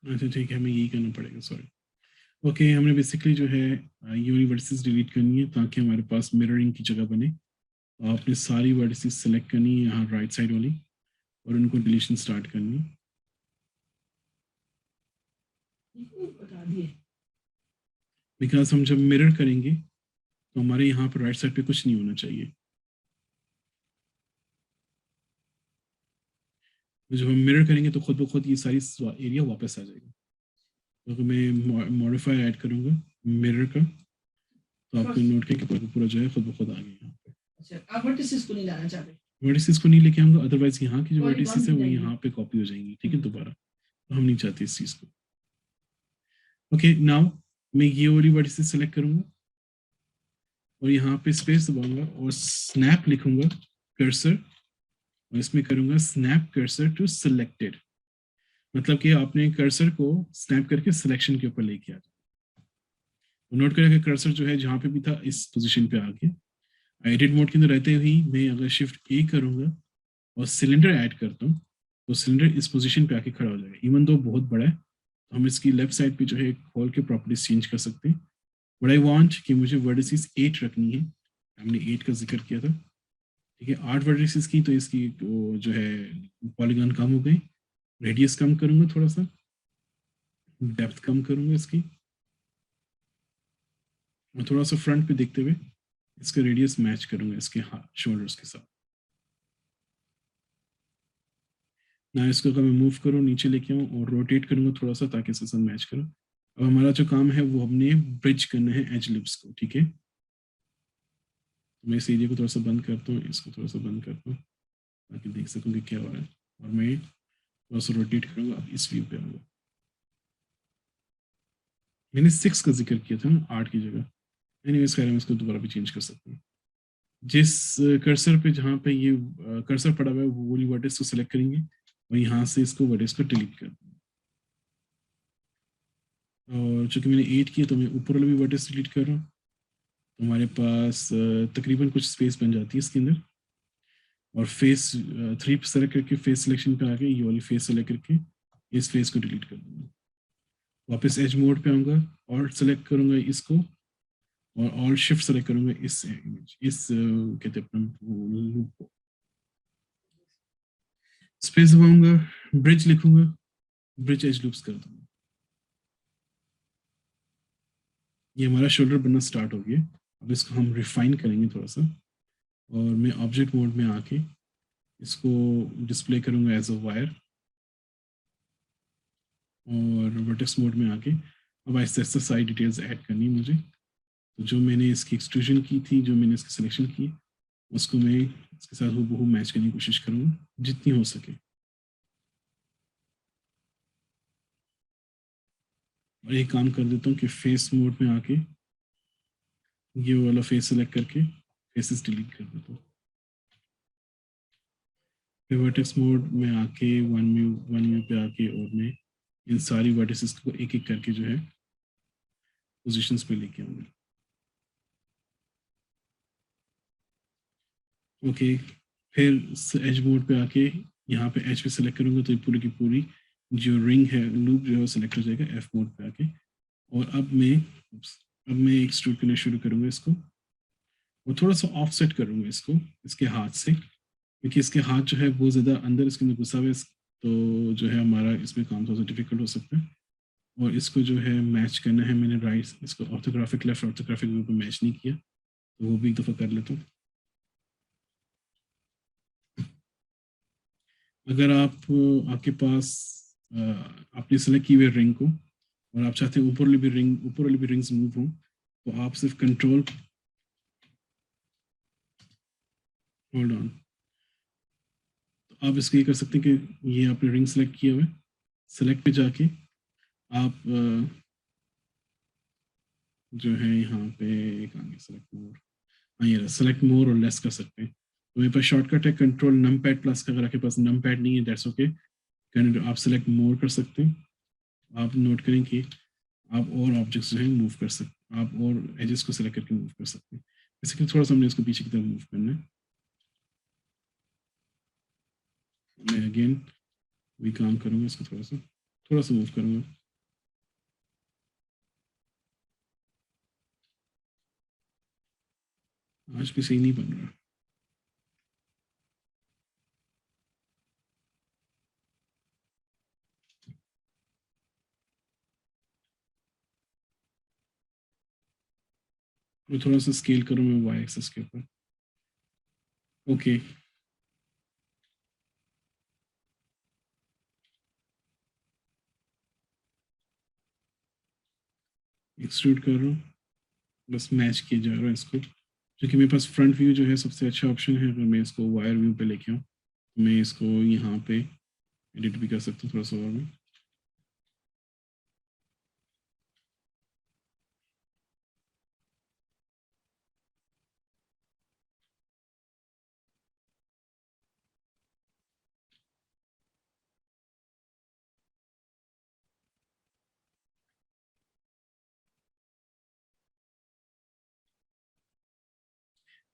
अच्छा ठीक है, हमें यही करना पड़ेगा, सॉरी। ओके, हमने बेसिकली जो है यूनिवर्सिटीज डिलीट करनी है ताकि हमारे पास मिररिंग की जगह बने। तो आपने सारी वर्टिसेस सेलेक्ट करनी है यहाँ राइट साइड वाली, और उनको डिलीशन स्टार्ट करनी है। बिकॉज हम जब मिरर करेंगे तो हमारे यहाँ पर राइट साइड पे कुछ नहीं होना चाहिए। तो जब हम मिरर करेंगे तो खुद ब खुद ये सारी एरिया वापस आ जाएगा। तो अगर मैं मॉडिफाई ऐड करूँगा मिरर का, तो आपको नोट करके पूरा जो है खुद ब खुद आ गया यहाँ पे। अच्छा, आप वर्टिसेस को नहीं लाना चाहते? वर्टिसेस को नहीं लेके आऊंगा, अदरवाइज यहाँ की जो वर्टिसेस है वो यहाँ पे कॉपी हो जाएंगी, ठीक है दोबारा। तो हम नहीं चाहते इस चीज़ को। ओके, नाउ मैं ये वाली वर्टिसेस सेलेक्ट करूंगा और यहाँ पे स्पेस दबाऊंगा और स्नैप लिखूंगा कर्सर, और इसमें करूंगा स्नैप कर्सर टू सिलेक्टेड, मतलब कि आपने कर्सर को स्नैप करके सिलेक्शन के ऊपर लेके आ जाए। नोट करें कि कर्सर जो है जहाँ पे भी था इस पोजीशन पे आ गया। एडिट मोड के अंदर रहते हुए मैं अगर शिफ्ट ए करूंगा और सिलेंडर ऐड करता हूँ, तो सिलेंडर इस पोजीशन पे आके खड़ा हो जाएगा। इवन दो बहुत बड़ा है, तो हम इसकी लेफ्ट साइड पे जो है खोल के प्रॉपर्टीज चेंज कर सकते हैं। बट आई वांट कि मुझे वर्टिसेस 8 रखनी है, हमने 8 का जिक्र किया था, ठीक है। 8 वर्टिसेस की, तो इसकी जो है पॉलीगॉन कम हो गई, रेडियस कम करूंगा, थोड़ा सा डेप्थ कम करूंगा इसकी, और थोड़ा सा फ्रंट पे देखते हुए इसका रेडियस मैच करूंगा इसके शोल्डर्स के साथ। ना इसको अगर मैं मूव करूँ नीचे लेके आऊँ और रोटेट करूंगा थोड़ा सा ताकि इसके साथ मैच करूँ। अब हमारा जो काम है वो हमने ब्रिज करना है एज लिप्स को, ठीक है। तो मैं इस एरिया को थोड़ा सा बंद करता हूँ, इसको थोड़ा सा बंद करता हूँ ताकि देख सकूँ कि क्या हो रहा है, और मैं थोड़ा सा रोटेट करूंगा, इस व्यू पे आऊंगा। मैंने 6 का जिक्र किया था ना 8 की जगह। एनीवेज खैर हम इसको दोबारा भी चेंज कर सकते हैं। जिस कर्सर पे जहाँ पे ये कर्सर पड़ा हुआ है वो वाली वर्टेक्स को सिलेक्ट करेंगे और यहाँ से इसको वर्टेक्स को डिलीट कर देंगे। और चूंकि मैंने 8 किया तो मैं ऊपर वाला भी वर्टेक्स डिलीट कर रहा हूँ। तो हमारे पास तकरीबन कुछ स्पेस बन जाती है इसके अंदर। और फेस 3 पे सेलेक्ट करके फेस सिलेक्शन पे आके ये वाली फेस सेलेक्ट करके इस फेस को डिलीट कर दूंगा। वापस एज मोड पे आऊँगा और सेलेक्ट करूँगा इसको और ऑल शिफ्ट सेलेक्ट करूँगा इस इमेज इस कहते हैं अपना लूप को। स्पेस दबाऊंगा, ब्रिज लिखूंगा, ब्रिज एज लूप्स कर दूंगा। ये हमारा शोल्डर बनना स्टार्ट हो गया। अब इसको हम रिफाइन करेंगे थोड़ा सा और मैं ऑब्जेक्ट मोड में आके इसको डिस्प्ले करूंगा एज अ वायर और वर्टेक्स मोड में आके अब Aahista Aahista side details add करनी है मुझे। तो जो मैंने इसकी एक्सट्रूजन की थी, जो मैंने इसकी सिलेक्शन की, उसको मैं इसके साथ हूबहू मैच करने की कोशिश करूँगा जितनी हो सके। और एक काम कर देता हूँ कि फेस मोड में आके ये वाला फेस सेलेक्ट करके फेसेस डिलीट कर देता हूँ। फिर वर्टेक्स मोड में आके वन व्यू पे आके और मैं इन सारी वर्टिसेस को एक एक करके जो है पोजीशंस पे लेके आऊंगा। ओके, फिर एज मोड पे आके यहाँ पे एज पे सेलेक्ट करूंगा तो ये पूरी की पूरी जो रिंग है लूप जो है वो सेलेक्ट हो जाएगा एफ मोड पे आके। और अब मैं एक्सट्रूड करना शुरू करूंगा इसको और थोड़ा सा ऑफसेट करूंगा इसको इसके हाथ से, क्योंकि इसके हाथ जो है वो ज़्यादा अंदर इसके अंदर घुसा हुआ है, तो जो है हमारा इसमें काम थोड़ा सा डिफिकल्ट हो सकता है। और इसको जो है मैच करना है, मैंने राइट इसको ऑर्थोग्राफिक लेफ्ट ऑर्थोग्राफिक व्यू पे मैच नहीं किया, तो वो भी एक दफ़ा कर लेता हूँ। अगर आपके पास आपने सेलेक्ट की हुई रिंग को और आप चाहते हैं ऊपर वाली भी रिंग्स मूव हों, तो आप सिर्फ कंट्रोल होल्ड ऑन, तो आप इसको ये कर सकते हैं कि ये आपने रिंग सेलेक्ट किया हुआ है, सेलेक्ट पे जाके आप जो है यहाँ पे कहाँ सेलेक्ट मोर, हाँ ये सेलेक्ट मोर और लेस कर सकते हैं। तो मेरे पास शॉर्टकट है कंट्रोल नमपैड प्लस का, अगर आपके पास नमपैड नहीं है दैट्स ओके, आप सेलेक्ट मोर कर सकते हैं। आप नोट करें कि आप और ऑब्जेक्ट्स जो है मूव कर सकते, आप और एजेस को सेलेक्ट करके मूव कर सकते हैं। बेसिकली थोड़ा सा हमने इसको पीछे की तरफ मूव करना है। मैं अगेन वही काम करूँगा, इसको थोड़ा सा मूव करूँगा। आज भी सही नहीं बन रहा। मैं थोड़ा सा स्केल करूँ मैं वाई एक्सेस के ऊपर। ओके, एक्सट्रूड कर रहा हूँ, बस मैच किया जा रहा है इसको, क्योंकि मेरे पास फ्रंट व्यू जो है सबसे अच्छा ऑप्शन है। अगर मैं इसको वायर व्यू पे लेके आऊँ तो मैं इसको यहाँ पे एडिट भी कर सकता हूँ थोड़ा सा और मैं।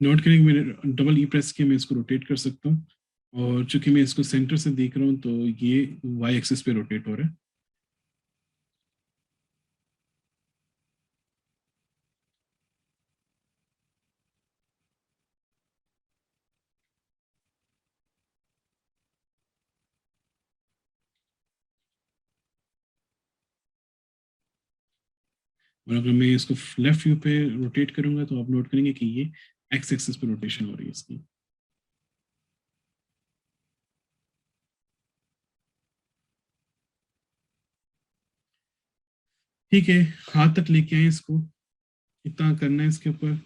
नोट करेंगे मैंने डबल ई प्रेस किया, मैं इसको रोटेट कर सकता हूँ, और चूंकि मैं इसको सेंटर से देख रहा हूँ तो ये वाई एक्सिस पे रोटेट हो रहा है। और अगर मैं इसको लेफ्ट व्यू पे रोटेट करूंगा तो आप नोट करेंगे कि ये एक्स एक्सिस पे रोटेशन हो रही है इसकी। ठीक है, हाथ तक लेके आए इसको, इतना करना है इसके ऊपर।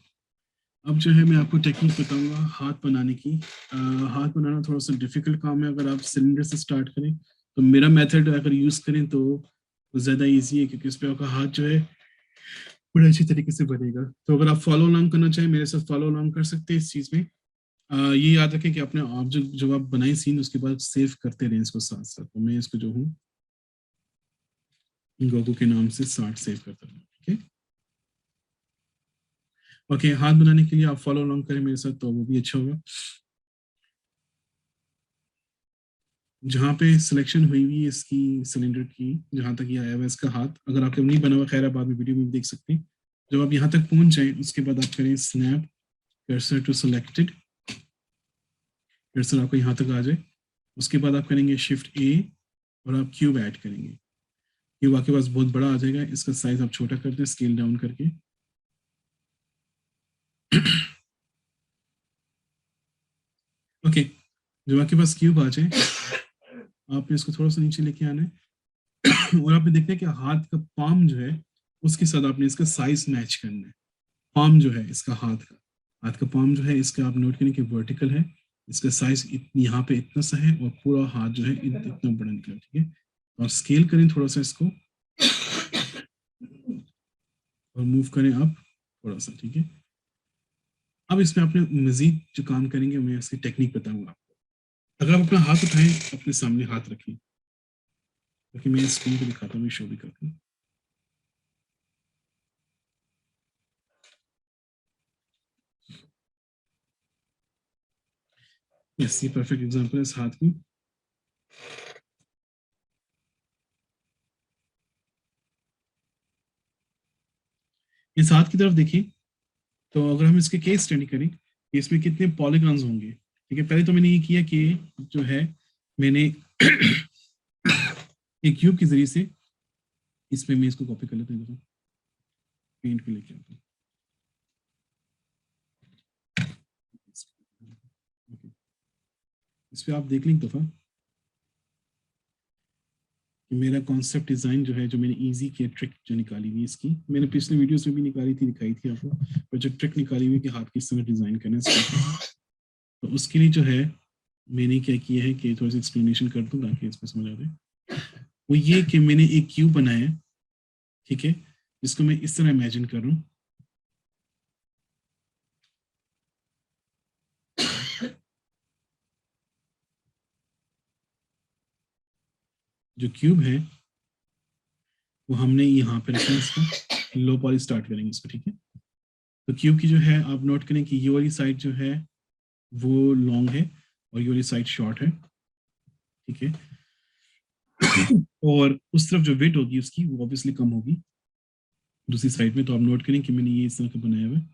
अब जो है मैं आपको टेक्निक बताऊंगा हाथ बनाने की। हाथ बनाना थोड़ा सा डिफिकल्ट काम है। अगर आप सिलेंडर से स्टार्ट करें तो मेरा मेथड अगर यूज करें तो ज़्यादा इजी है, क्योंकि इस पर आपका हाथ जो है बड़े अच्छी तरीके से बनेगा। तो अगर आप फॉलो अलॉन्ग करना चाहें मेरे साथ फॉलो अलॉन्ग कर सकते हैं इस चीज में। ये याद रखें कि अपने ऑब्जेक्ट जो आप बनाए सीन उसके बाद सेव करते रहें इसको साथ साथ। तो मैं इसको जो हूँ गोगो के नाम से 60 सेव करता हूँ। ठीक है, ओके। हाथ बनाने के लिए आप फॉलो अलॉन्ग करें मेरे साथ तो वो भी अच्छा होगा। जहाँ पे सिलेक्शन हुई हुई है इसकी सिलेंडर की, जहाँ तक ये आया हुआ है इसका हाथ, अगर आपके नहीं बना हुआ खैर बाद में वीडियो में भी देख सकते हैं। जब आप यहाँ तक पहुंच जाए उसके बाद आप करें snap cursor to selected, cursor आपको यहाँ तक आ जाए। उसके बाद आप करेंगे शिफ्ट ए और आप क्यूब ऐड करेंगे। क्यूब आपके पास बहुत बड़ा आ जाएगा, इसका साइज आप छोटा कर दें स्केल डाउन करके। ओके, जब आपके पास क्यूब आ जाए आपने इसको थोड़ा सा नीचे लेके आना है और आपने देखना है कि हाथ का पाम जो है उसके साथ आपने इसका साइज मैच करना है। पाम जो है इसका हाथ का पाम जो है इसका आप नोट करें कि वर्टिकल है, इसका साइज यहाँ पे इतना सा है और पूरा हाथ जो है इतना बड़ा निकला। ठीक है, और स्केल करें थोड़ा सा इसको और मूव करें आप थोड़ा सा। ठीक है, अब इसमें आपने मजीद जो काम करेंगे मैं इसकी टेक्निक बताऊंगा आपको। अगर आप अपना हाथ उठाएं अपने सामने हाथ रखें, ताकि मैं स्क्रीन को दिखाता हूँ, शो भी करता हूँ। यस, ये परफेक्ट एग्जांपल है इस हाथ की। इस हाथ की तरफ देखिए, तो अगर हम इसके केस स्टडी करें कि इसमें कितने पॉलीगॉन्स होंगे। ठीक है, पहले तो मैंने ये किया कि जो है मैंने एक क्यूब के जरिए से इसमें मैं इसको कॉपी कर लेता हूँ, पेंट पे लेके आता हूँ। इस पे आप देख लें एक दफा कि मेरा कॉन्सेप्ट डिजाइन जो है, जो मैंने इजी की ट्रिक जो निकाली हुई इसकी, मैंने पिछले वीडियोस में भी निकाली थी, दिखाई थी आपको, पर जो ट्रिक निकाली हुई कि हाथ किस तरह डिजाइन करना है, तो उसके लिए जो है मैंने क्या किया है कि थोड़ी सी एक्सप्लेनेशन कर दूं ताकि इसको समझ आ जाए। वो ये कि मैंने एक क्यूब बनाया है, ठीक है, जिसको मैं इस तरह इमेजिन कर रहा हूँ। जो क्यूब है वो हमने यहाँ पे रखना है, इसका लो पॉली स्टार्ट करेंगे इसको। ठीक है, तो क्यूब की जो है आप नोट करें कि ये वाली साइड जो है वो लॉन्ग है और ये वाली साइड शॉर्ट है। ठीक है, और उस तरफ जो वेट होगी उसकी वो ऑब्वियसली कम होगी दूसरी साइड में। तो आप नोट करें कि मैंने ये इस तरह का बनाया हुआ है।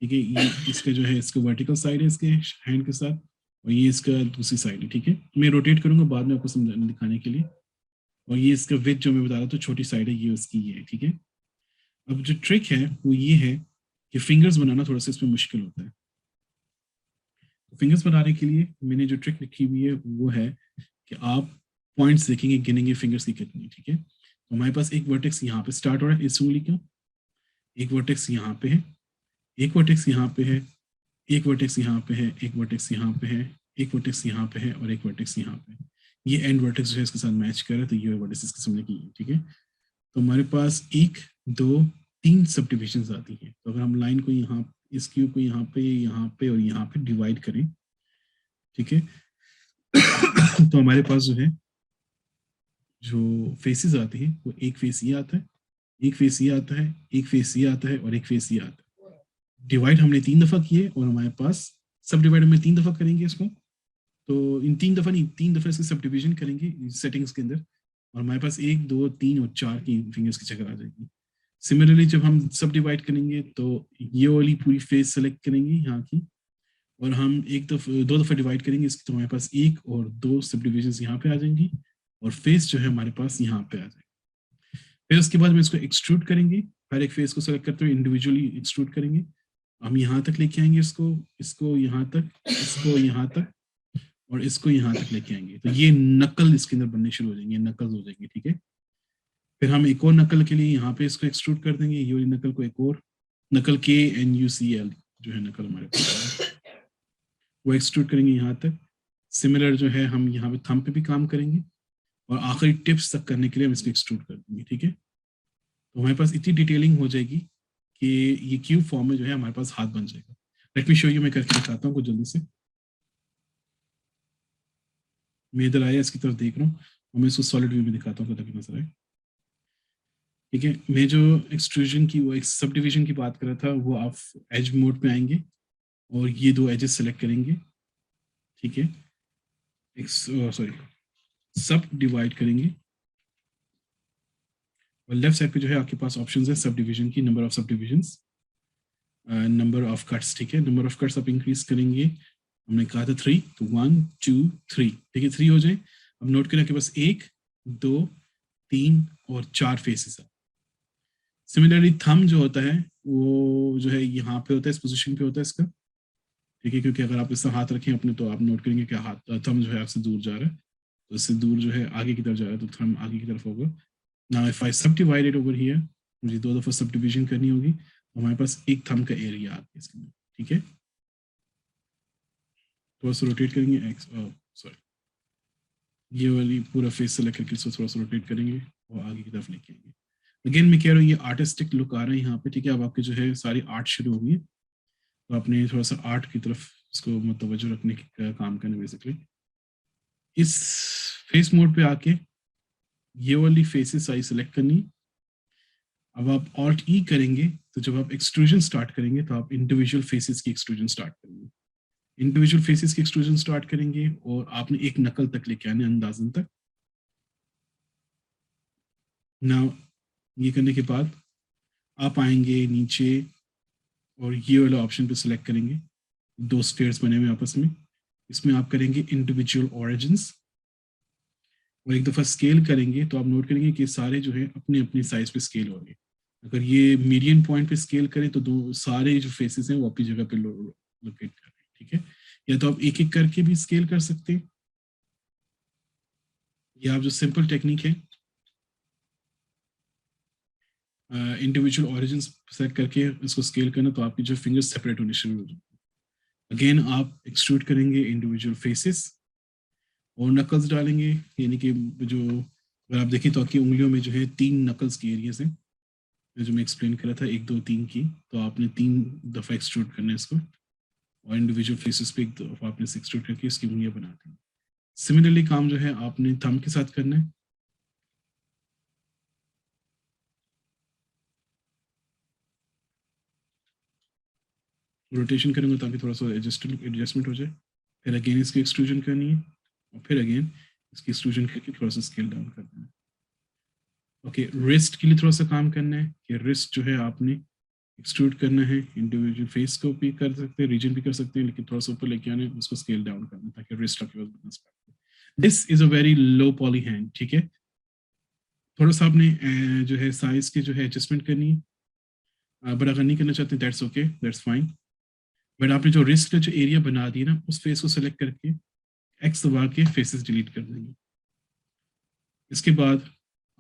ठीक है, ये इसका जो है इसका वर्टिकल साइड है इसके हैंड के साथ, और ये इसका दूसरी साइड है। ठीक है, मैं रोटेट करूंगा बाद में आपको समझाने दिखाने के लिए। और ये इसका विथ जो मैं बता रहा था छोटी साइड है, ये उसकी ये है। ठीक है, अब जो ट्रिक है वो ये है कि फिंगर्स बनाना थोड़ा सा इसमें मुश्किल होता है। फिंगर्स बनाने के लिए मैंने जो ट्रिक लिखी हुई है वो है कि आप पॉइंट्स देखेंगे, गिनेंगे फिंगर्स की कितनी। ठीक है, तो हमारे पास एक वर्टेक्स यहाँ पे स्टार्ट हो रहा है इस उंगली का, एक वर्टेक्स यहाँ पे है, एक वर्टेक्स यहाँ पे है, एक वर्टेक्स यहाँ पे है, एक वर्टेक्स यहाँ पे है, एक वर्टेक्स यहाँ पे है और एक वर्टेक्स यहाँ पे है। ये एंड वर्टेक्स जो है इसके साथ मैच कर रहा है, तो ये वर्टेक्स इसके सामने की है। ठीक है, तो हमारे पास 1 2 3 सब डिविजन आती है। तो अगर हम लाइन को यहाँ, इस क्यूब को यहाँ पे और यहाँ पे डिवाइड करें, ठीक है, तो हमारे पास जो है जो फेसेस आते हैं वो एक फेस ये आता है, एक फेस ये आता है, एक फेस ये आता है और एक फेस ये आता है। डिवाइड हमने 3 दफा किए और हमारे पास सब डिवाइड में 3 दफा करेंगे इसको। तो इन 3 दफा नहीं, 3 दफा इसके सब डिविजन करेंगे सेटिंग्स के अंदर, और हमारे पास 1 2 3 और 4 की फिंगर्स की जगह आ जाएगी। सिमिलरली जब हम सब डिवाइड करेंगे तो ये वाली पूरी फेस सेलेक्ट करेंगे यहाँ की, और हम 2 दफा डिवाइड करेंगे इसकी, तो हमारे पास 1 और 2 सब डिविजन यहाँ पे आ जाएंगी और फेस जो है हमारे पास यहाँ पे आ जाएगी। फिर उसके बाद हम इसको एक्सट्रूड करेंगे, हर एक फेस को सेलेक्ट करते हुए इंडिविजुअली एक्सट्रूड करेंगे। हम यहाँ तक लेके आएंगे इसको, इसको यहाँ तक, इसको यहाँ तक और इसको यहाँ तक लेके आएंगे। तो ये नकल इसके अंदर बनने शुरू हो जाएंगे, नकल्स हो जाएंगे। ठीक है, फिर हम एक और नकल के लिए यहाँ पे इसको एक्सट्रूड कर देंगे, ये वाली नकल को, एक और नकल KNUCL जो है नकल हमारे पास वो एक्सट्रूड करेंगे यहाँ तक। सिमिलर जो है हम यहाँ पे थंब पे भी काम करेंगे और आखिरी टिप्स तक करने के लिए हम इसको एक्सट्रूड कर देंगे। ठीक है, तो हमारे पास इतनी डिटेलिंग हो जाएगी कि ये क्यूब फॉर्म में जो है हमारे पास हाथ बन जाएगा। लेट मी शो यू, मैं करके दिखाता हूँ कुछ जल्दी से। मैं इधर आया, इसकी तरफ देख रहा हूँ और मैं इसको सॉलिड व्यू में दिखाता हूँ ताकि नजर आए। ठीक है, मैं जो एक्सट्रूजन की, वो एक सब डिविजन की बात कर रहा था, वो आप एज मोड पे आएंगे और ये दो एजेस सेलेक्ट करेंगे। ठीक है, सॉरी, सब डिवाइड करेंगे और लेफ्ट साइड पे जो है आपके पास ऑप्शंस है सब डिविजन की, नंबर ऑफ सब डिविजन्स, नंबर ऑफ कट्स। ठीक है, नंबर ऑफ कट्स आप इंक्रीज करेंगे, हमने कहा था 3, तो 1 2 3। ठीक है, 3 हो जाए। अब नोट करें आपके पास 1 2 3 और 4 फेसेस है। सिमिलरली थंब जो होता है वो जो है यहाँ पे होता है, इस पोजीशन पे होता है इसका। ठीक है, क्योंकि अगर आप इससे हाथ रखें अपने तो आप नोट करेंगे कि हाथ थंब जो है आपसे दूर जा रहा है, तो इससे दूर जो है आगे की तरफ जा रहा है, तो थंब आगे की तरफ होगा। नाउ इफ आई सब डिवाइडेड ओवर हियर, मुझे 2 दफा सब डिविजन करनी होगी, तो हमारे पास एक थंब का एरिया आता है इसके अंदर। ठीक है, थोड़ा सा रोटेट करेंगे, एक्स सॉरी ये वाली पूरा फेस सेलेक्ट करके इसको थोड़ा सा रोटेट करेंगे और आगे की तरफ लेके आएंगे। अगेन मैं कह रहा हूँ ये आर्टिस्टिक लुक आ रहा है यहाँ पे। ठीक है, अब आपके जो है सारी आर्ट शुरू हो गई है, तो आपने थोड़ा सा आर्ट की तरफ इसको मुतवज्जो रखने का काम करना बेसिकली। इस फेस मोड पे आके ये वाली फेसेस साइज सेलेक्ट करनी। अब आप ऑल्ट ई करेंगे तो जब आप एक्सट्रूजन स्टार्ट करेंगे तो आप इंडिविजुअल फेसेस की एक्सट्रूजन स्टार्ट करेंगे। इंडिविजुअल फेसेस की एक्सट्रूजन स्टार्ट करेंगे और आपने एक नकल तक लेके आने, अंदाजन तक। नाउ ये करने के बाद आप आएंगे नीचे और ये वाला ऑप्शन पे सिलेक्ट करेंगे, 2 स्फीयर्स बने हुए आपस में, इसमें आप करेंगे इंडिविजुअल ऑरिजिन्स और एक दफा स्केल करेंगे तो आप नोट करेंगे कि सारे जो है अपने अपने साइज पे स्केल हो रहे हैं। अगर ये मीडियन पॉइंट पे स्केल करें तो दो सारे जो फेसेस हैं वो अपनी जगह पे लोकेट कर रहे हैं। ठीक है, या तो आप एक एक करके भी स्केल कर सकते हैं, या आप जो सिंपल टेक्निक है इंडिविजुअल ऑरिजिन सेलेक्ट करके इसको स्केल करना, तो आपकी जो फिंगर्स सेपरेट होने शुरू हो जाएंगे। अगेन आप एक्सट्रूड करेंगे इंडिविजुअल फेसेस और नकल्स डालेंगे, यानी कि जो अगर आप देखें तो आपकी उंगलियों में जो है 3 नकल्स की एरियाज हैं, जो मैं एक्सप्लेन कर रहा था 1 2 3 की, तो आपने 3 दफा एक्सट्रूड करना है इसको और इंडिविजुअल फेसेस पे 1 दफा आपने एक्सट्रूड करके इसकी उंगलियां बनाते हैं। सिमिलरली काम जो है आपने थंब के साथ करना है। रोटेशन करूंगा ताकि थोड़ा सा एडजस्टमेंट हो जाए। फिर अगेन इसकी एक्सट्रूजन करनी है और फिर अगेन इसकी एक्सट्रूजन करके थोड़ा सा स्केल डाउन करना है। ओके, रिस्ट के लिए थोड़ा सा काम करना है कि रिस्ट जो है आपने एक्सट्रूड करना है, इंडिविजुअल फेस को भी कर सकते हैं, रीजन भी कर सकते हैं, लेकिन थोड़ा सा ऊपर लेके आना है, उसको स्केल डाउन करना है ताकि रिस्ट आपके पास बनना स्टार्ट हो। This is a very low poly hand. ठीक है, थोड़ा सा आपने जो है साइज की जो है एडजस्टमेंट करनी है, बट अगर नहीं करना चाहते that's okay, that's fine. But आपने जो रिस्ट का जो एरिया बना दिया ना, उस फेस को सेलेक्ट करके एक्स दबा के फेसेस डिलीट कर देंगे। इसके बाद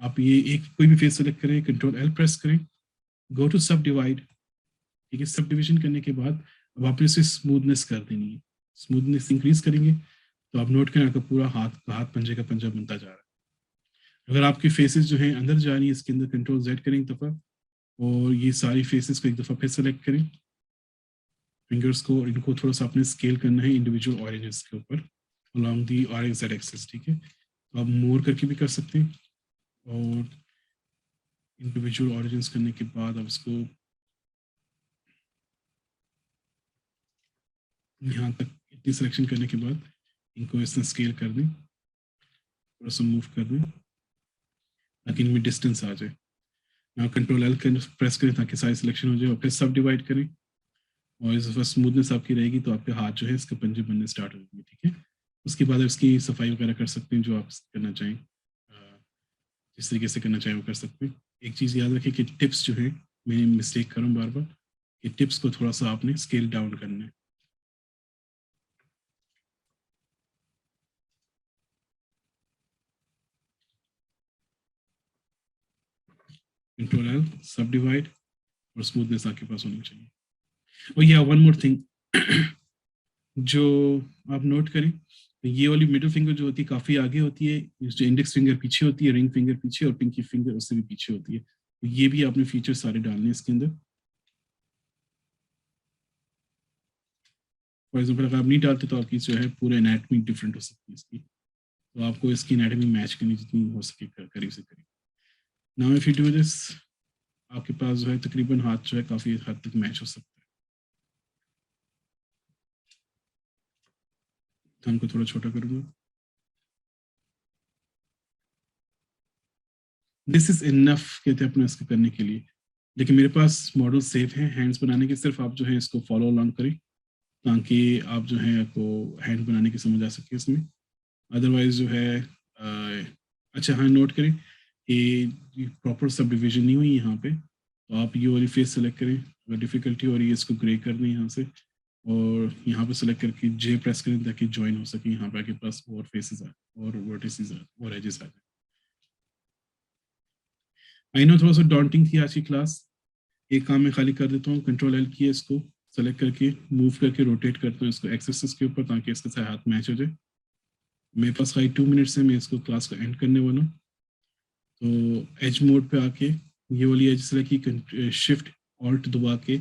आप ये एक कोई भी फेस सेलेक्ट करें, कंट्रोल एल प्रेस करें, गो टू सब डिवाइड। ठीक है, सब डिविजन करने के बाद अब आपने इसे स्मूथनेस कर देनी है। स्मूथनेस इंक्रीज करेंगे तो आप नोट करें आपका पूरा हाथ पंजे का पंजा बनता जा रहा है। अगर आपकी फेसेस जो है अंदर जा रही है, इसके अंदर कंट्रोल जेड करें एक दफा और ये सारी फेसेस को एक दफा फिर सेलेक्ट करें, फिंगर्स को, और इनको थोड़ा सा अपने स्केल करना है इंडिविजुअल ऑरेंजेस के ऊपर along the orange Z axis. ठीक है, तो आप मोर करके भी कर सकते हैं और इंडिविजुअल ऑरिजिन्स करने के बाद अब इसको यहाँ तक इतनी सिलेक्शन करने के बाद इनको इस तरह स्केल कर दें, थोड़ा सा मूव कर दें ताकि इनमें डिस्टेंस आ जाए। यहाँ कंट्रोल एल प्रेस करें ताकि सारी सिलेक्शन हो जाए और फिर सब डिवाइड करें और इस दफा स्मूथनेस आपकी रहेगी तो आपके हाथ जो है इसके पंजे बनने स्टार्ट हो जाएंगे। ठीक है, उसके बाद इसकी सफाई वगैरह कर सकते हैं, जो आप करना चाहें, जिस तरीके से करना चाहें वो कर सकते हैं। एक चीज़ याद रखें कि टिप्स जो है, मैं मिस्टेक कर रहा हूँ बार बार, कि टिप्स को थोड़ा सा आपने स्केल डाउन करना है। कंट्रोल एल सब डिवाइड और स्मूथनेस आपके पास होनी चाहिए। और या वन मोर थिंग जो आप नोट करें, तो ये वाली मिडिल फिंगर जो होती है काफी आगे होती है, जो इंडेक्स फिंगर पीछे होती है, रिंग फिंगर पीछे और पिंकी फिंगर उससे भी पीछे होती है। तो ये भी आपने फीचर सारे डालने हैं इसके अंदर। फॉर एग्जांपल अगर आप नहीं डालते तो आपकी जो है पूरा एनाटॉमी डिफरेंट हो सकती है इसकी, तो आपको इसकी एनाटॉमी मैच करनी जितनी हो सके करीब से करीब। Now if you do this, आपके पास जो है तकरीबन हाथ जो है काफी हद तक मैच हो सकता है। तो हमको थोड़ा छोटा करूंगा। दिस इज इनफ कहते हैं अपने इसको करने के लिए, लेकिन मेरे पास मॉडल सेव है हैंड्स बनाने के, सिर्फ आप जो है इसको फॉलो अलॉन्ग करें ताकि आप जो है आपको हैंड बनाने की समझ आ सके इसमें। अदरवाइज जो है अच्छा हाँ नोट करें कि प्रॉपर सब डिविजन नहीं हुई यहाँ पे, तो आप ये वाली फेस सेलेक्ट करें, अगर डिफिकल्टी हो रही है इसको ग्रे करनी यहाँ से, और यहाँ पे सेलेक्ट करके जे प्रेस करें ताकि ज्वाइन हो सके यहाँ पे आपके पास और फेसेस आए और वर्टिसेस आए और एजेस आ जाए। आई नो थोड़ा सा डॉन्टिंग थी आज की क्लास, एक काम मैं खाली कर देता हूँ, कंट्रोल एल किया इसको सेलेक्ट करके मूव करके रोटेट करता हूँ इसको एक्सेस के ऊपर ताकि इसके साथ हाथ मैच हो जाए। मेरे पास खाली 2 मिनट्स है, मैं इसको क्लास को एंड करने वाला हूँ। तो एज मोड पे आके ये वाली एज सेलेक्ट की, शिफ्ट ऑल्ट दबा के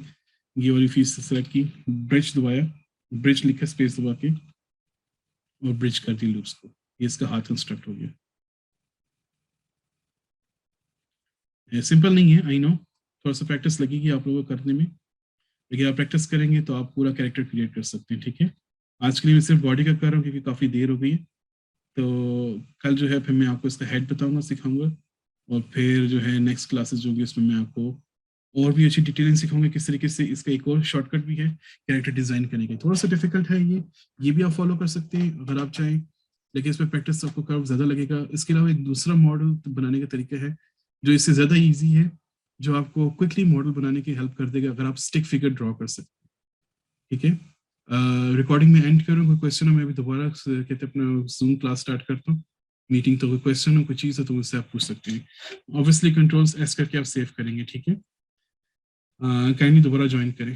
ये वाली फीस सेलेक्ट की, ब्रिज दबाया, ब्रिज लिखा स्पेस दबा के और ब्रिज कर दी लूप्स को, ये इसका हाथ कंस्ट्रक्ट हो गया। सिंपल नहीं है आई नो, थोड़ा सा प्रैक्टिस लगेगी आप लोगों को करने में, लेकिन आप प्रैक्टिस करेंगे तो आप पूरा कैरेक्टर क्रिएट कर सकते हैं। ठीक है, आज के लिए मैं सिर्फ बॉडी का कर रहा हूँ क्योंकि काफ़ी देर हो गई है, तो कल जो है फिर मैं आपको इसका हेड बताऊंगा, सिखाऊंगा, और फिर जो है नेक्स्ट क्लासेस जो होंगी उसमें मैं आपको और भी अच्छी डिटेलिंग सिखाऊंगा किस तरीके से। इसका एक और शॉर्टकट भी है कैरेक्टर डिजाइन करने का, थोड़ा सा डिफिकल्ट है ये भी आप फॉलो कर सकते हैं अगर आप चाहें, लेकिन इस पर प्रैक्टिस आपको कर्व ज्यादा लगेगा। इसके अलावा एक दूसरा मॉडल बनाने का तरीका है जो इससे ज्यादा ईजी है, जो आपको क्विकली मॉडल बनाने की हेल्प कर देगा अगर आप स्टिक फिगर ड्रॉ कर सकते हैं। ठीक है, रिकॉर्डिंग में एंड करूँ, कोई क्वेश्चन हो मैं अभी दोबारा कहते अपना जूम क्लास स्टार्ट करता हूँ मीटिंग, तो कोई क्वेश्चन हो कोई चीज़ है तो मुझसे आप पूछ सकते हैं। ऑब्वियसली कंट्रोल्स एस करके आप सेव करेंगे। ठीक है, काइंडली दोबारा ज्वाइन करें।